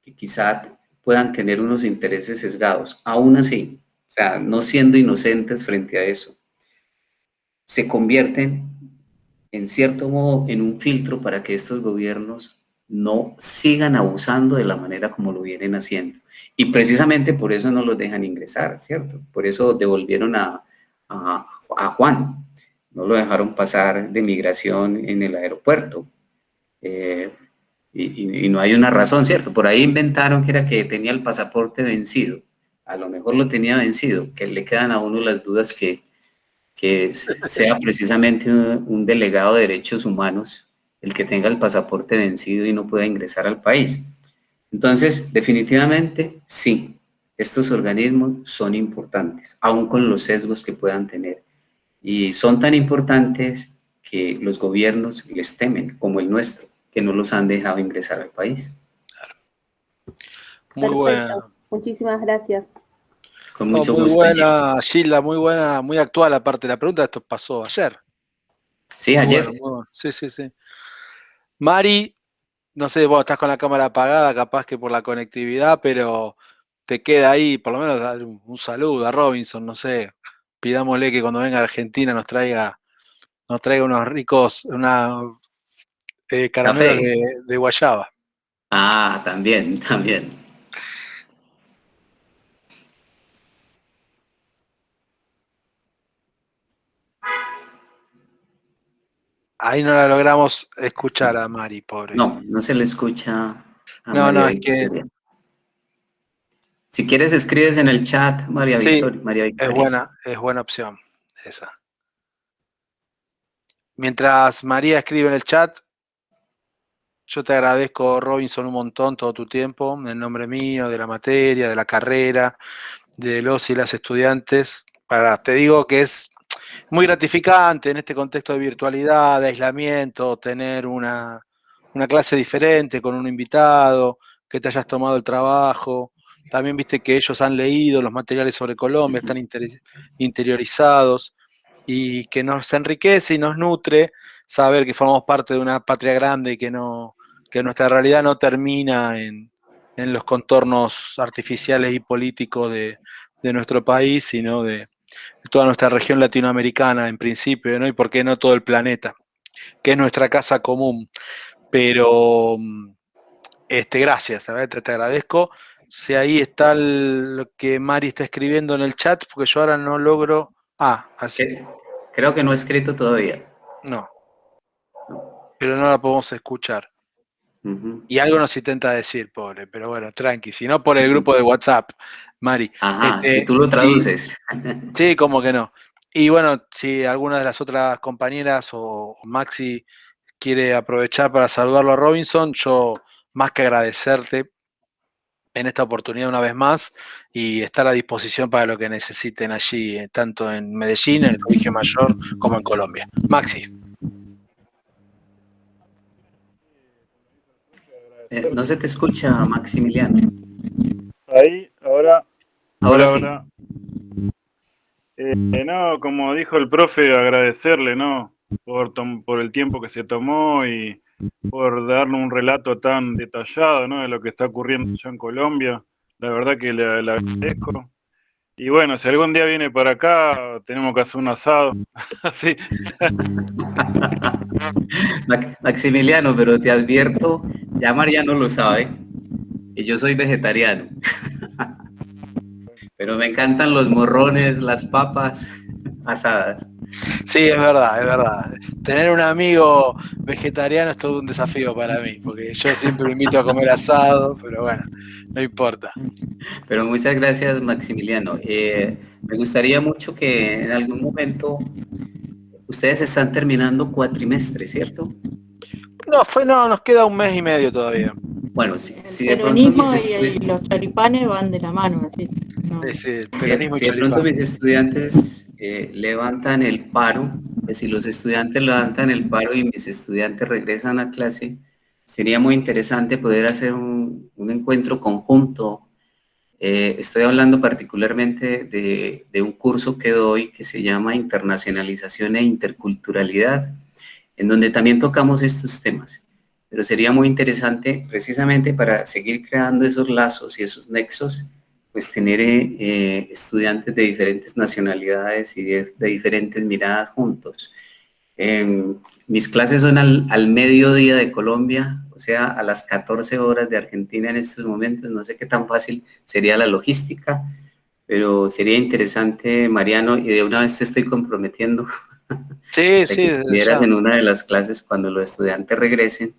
que quizá puedan tener unos intereses sesgados, aún así, o sea, no siendo inocentes frente a eso, se convierten en cierto modo en un filtro para que estos gobiernos no sigan abusando de la manera como lo vienen haciendo. Y precisamente por eso no los dejan ingresar, ¿cierto? Por eso devolvieron a Juan, no lo dejaron pasar de migración en el aeropuerto. Y no hay una razón, ¿cierto? Por ahí inventaron que era que tenía el pasaporte vencido. A lo mejor lo tenía vencido, que le quedan a uno las dudas que sea precisamente un delegado de derechos humanos el que tenga el pasaporte vencido y no pueda ingresar al país. Entonces, definitivamente, sí, estos organismos son importantes, aun con los sesgos que puedan tener. Y son tan importantes que los gobiernos les temen, como el nuestro, que no los han dejado ingresar al país. Muy buena. Perfecto. Muchísimas gracias. Con mucho muy gusto. buena, Gilda, muy buena, muy actual aparte de la pregunta. Esto pasó ayer. Sí, Muy ayer. bueno, muy bueno. Sí, sí, sí. Mari, no sé, vos estás con la cámara apagada, capaz que por la conectividad, pero te queda ahí, por lo menos dar un saludo a Robinson, no sé. Pidámosle que cuando venga a Argentina nos traiga unos ricos, caramelos Café. de guayaba. Ah, también, también. Ahí no la logramos escuchar a Mari, pobre. No, no se le escucha a No, María es que Victoria. Si quieres, escribes en el chat, María sí, Victoria. María Victoria. es buena opción esa. Mientras María escribe en el chat, yo te agradezco, Robinson, un montón todo tu tiempo, en nombre mío, de la materia, de la carrera, de los y las estudiantes. Te digo que es muy gratificante en este contexto de virtualidad, de aislamiento, tener una clase diferente con un invitado, que te hayas tomado el trabajo. También viste que ellos han leído los materiales sobre Colombia, están interiorizados y que nos enriquece y nos nutre saber que formamos parte de una patria grande y que nuestra realidad no termina en los contornos artificiales y políticos de nuestro país, sino de toda nuestra región latinoamericana en principio, ¿no? Y por qué no todo el planeta, que es nuestra casa común. Pero gracias, te agradezco. Si ahí está lo que Mari está escribiendo en el chat, porque yo ahora no logro. Así. Creo que no he escrito todavía. No, pero no la podemos escuchar. Uh-huh. Y algo nos intenta decir, pobre, pero bueno, tranqui, si no por el grupo de WhatsApp, Mari. Ajá, y tú lo Sí, traduces. sí, como que no. Y bueno, si alguna de las otras compañeras o Maxi quiere aprovechar para saludarlo a Robinson, yo más que agradecerte en esta oportunidad una vez más y estar a disposición para lo que necesiten allí, tanto en Medellín, en el Colegio Mayor, como en Colombia. Maxi. No se te escucha, Maximiliano. Ahí, ahora. Ahora sí. No, como dijo el profe, agradecerle, ¿no? Por el tiempo que se tomó y por darle un relato tan detallado, ¿no? De lo que está ocurriendo allá en Colombia. La verdad que le agradezco. Y bueno, si algún día viene para acá, tenemos que hacer un asado. Sí. Maximiliano, pero te advierto, ya Mariano lo sabe, que yo soy vegetariano. Pero me encantan los morrones, las papas asadas. Sí, es verdad, es verdad. Tener un amigo vegetariano es todo un desafío para mí, porque yo siempre lo invito a comer asado, pero bueno, no importa. Pero muchas gracias, Maximiliano. Me gustaría mucho que en algún momento ustedes están terminando cuatrimestre, ¿cierto? No, nos queda un mes y medio todavía. Bueno, El si de pronto mis peronismo y los choripanes van de la mano, así. No. Sí, el peronismo y si de pronto choripán. mis estudiantes levantan el paro, pues si los estudiantes levantan el paro y mis estudiantes regresan a clase, sería muy interesante poder hacer un encuentro conjunto. Estoy hablando particularmente de un curso que doy que se llama Internacionalización e Interculturalidad, en donde también tocamos estos temas. Pero sería muy interesante, precisamente para seguir creando esos lazos y esos nexos, pues tener estudiantes de diferentes nacionalidades y de diferentes miradas juntos. Mis clases son al mediodía de Colombia, o sea, a las 14 horas de Argentina en estos momentos. No sé qué tan fácil sería la logística, pero sería interesante, Mariano, y de una vez te estoy comprometiendo Sí, de sí, que desde estuvieras ya. en una de las clases cuando los estudiantes regresen,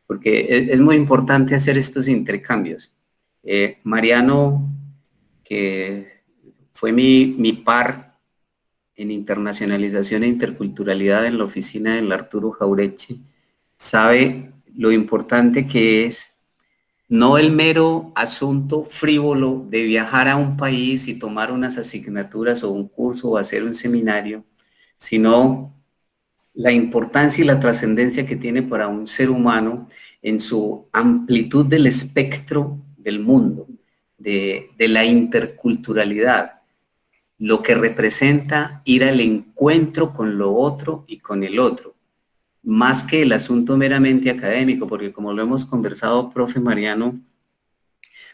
porque es muy importante hacer estos intercambios. Mariano, que fue mi par en internacionalización e interculturalidad en la oficina del Arturo Jaureche, sabe lo importante que es no el mero asunto frívolo de viajar a un país y tomar unas asignaturas o un curso o hacer un seminario, sino la importancia y la trascendencia que tiene para un ser humano en su amplitud del espectro del mundo, de la interculturalidad, lo que representa ir al encuentro con lo otro y con el otro, más que el asunto meramente académico, porque como lo hemos conversado, profe Mariano,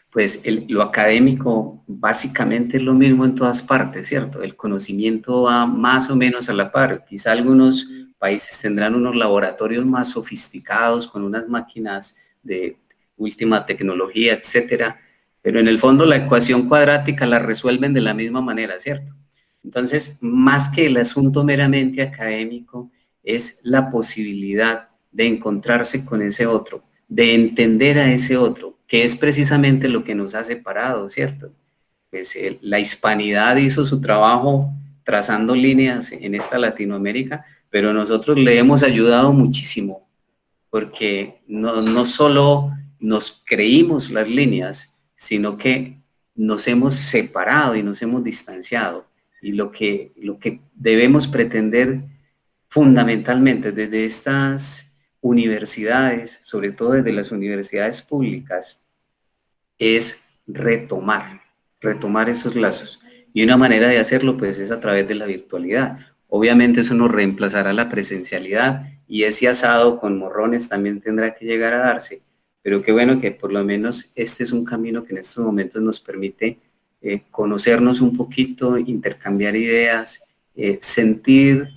pues lo académico básicamente es lo mismo en todas partes, ¿cierto? El conocimiento va más o menos a la par. Quizá algunos países tendrán unos laboratorios más sofisticados con unas máquinas de última tecnología, etcétera, pero en el fondo la ecuación cuadrática la resuelven de la misma manera, ¿cierto? Entonces, más que el asunto meramente académico, es la posibilidad de encontrarse con ese otro, de entender a ese otro, que es precisamente lo que nos ha separado, ¿cierto? Pues la hispanidad hizo su trabajo trazando líneas en esta Latinoamérica, pero nosotros le hemos ayudado muchísimo, porque no solo nos creímos las líneas, sino que nos hemos separado y nos hemos distanciado. Y lo que debemos pretender fundamentalmente desde estas universidades, sobre todo desde las universidades públicas, es retomar esos lazos. Y una manera de hacerlo, pues, es a través de la virtualidad. Obviamente eso no reemplazará la presencialidad y ese asado con morrones también tendrá que llegar a darse, pero qué bueno que por lo menos este es un camino que en estos momentos nos permite conocernos un poquito, intercambiar ideas, sentir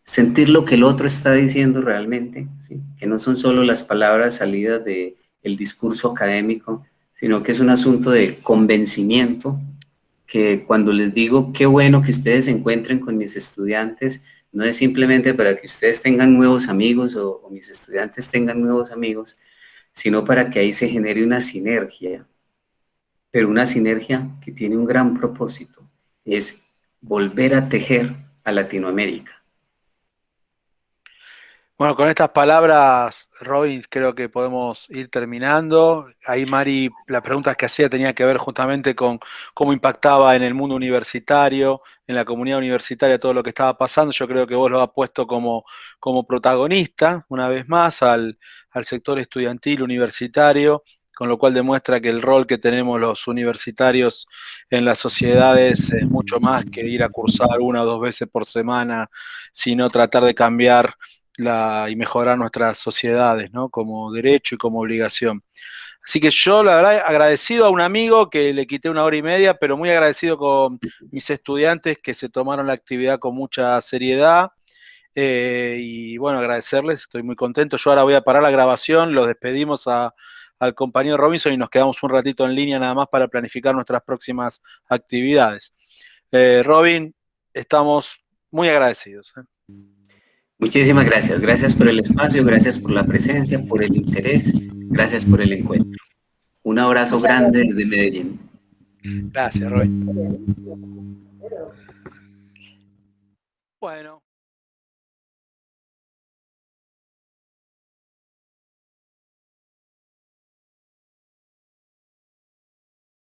sentir lo que el otro está diciendo realmente, ¿sí? Que no son solo las palabras salidas del discurso académico, sino que es un asunto de convencimiento, que cuando les digo qué bueno que ustedes se encuentren con mis estudiantes, no es simplemente para que ustedes tengan nuevos amigos o mis estudiantes tengan nuevos amigos, sino para que ahí se genere una sinergia, pero una sinergia que tiene un gran propósito, es volver a tejer a Latinoamérica. Bueno, con estas palabras, Robin, creo que podemos ir terminando. Ahí Mari, las preguntas que hacía tenía que ver justamente con cómo impactaba en el mundo universitario, en la comunidad universitaria, todo lo que estaba pasando. Yo creo que vos lo has puesto como protagonista, una vez más, al sector estudiantil universitario, con lo cual demuestra que el rol que tenemos los universitarios en las sociedades es mucho más que ir a cursar una o dos veces por semana, sino tratar de cambiar y mejorar nuestras sociedades, ¿no? Como derecho y como obligación. Así que yo, la verdad, agradecido a un amigo que le quité 1 hora y media, pero muy agradecido con mis estudiantes que se tomaron la actividad con mucha seriedad. Y bueno, agradecerles, estoy muy contento. Yo ahora voy a parar la grabación, los despedimos al compañero Robinson y nos quedamos un ratito en línea nada más para planificar nuestras próximas actividades. Robin, estamos muy agradecidos. Muchísimas gracias. Gracias por el espacio, gracias por la presencia, por el interés, gracias por el encuentro. Un abrazo Muchas grande desde Medellín. Gracias, Robin. Bueno.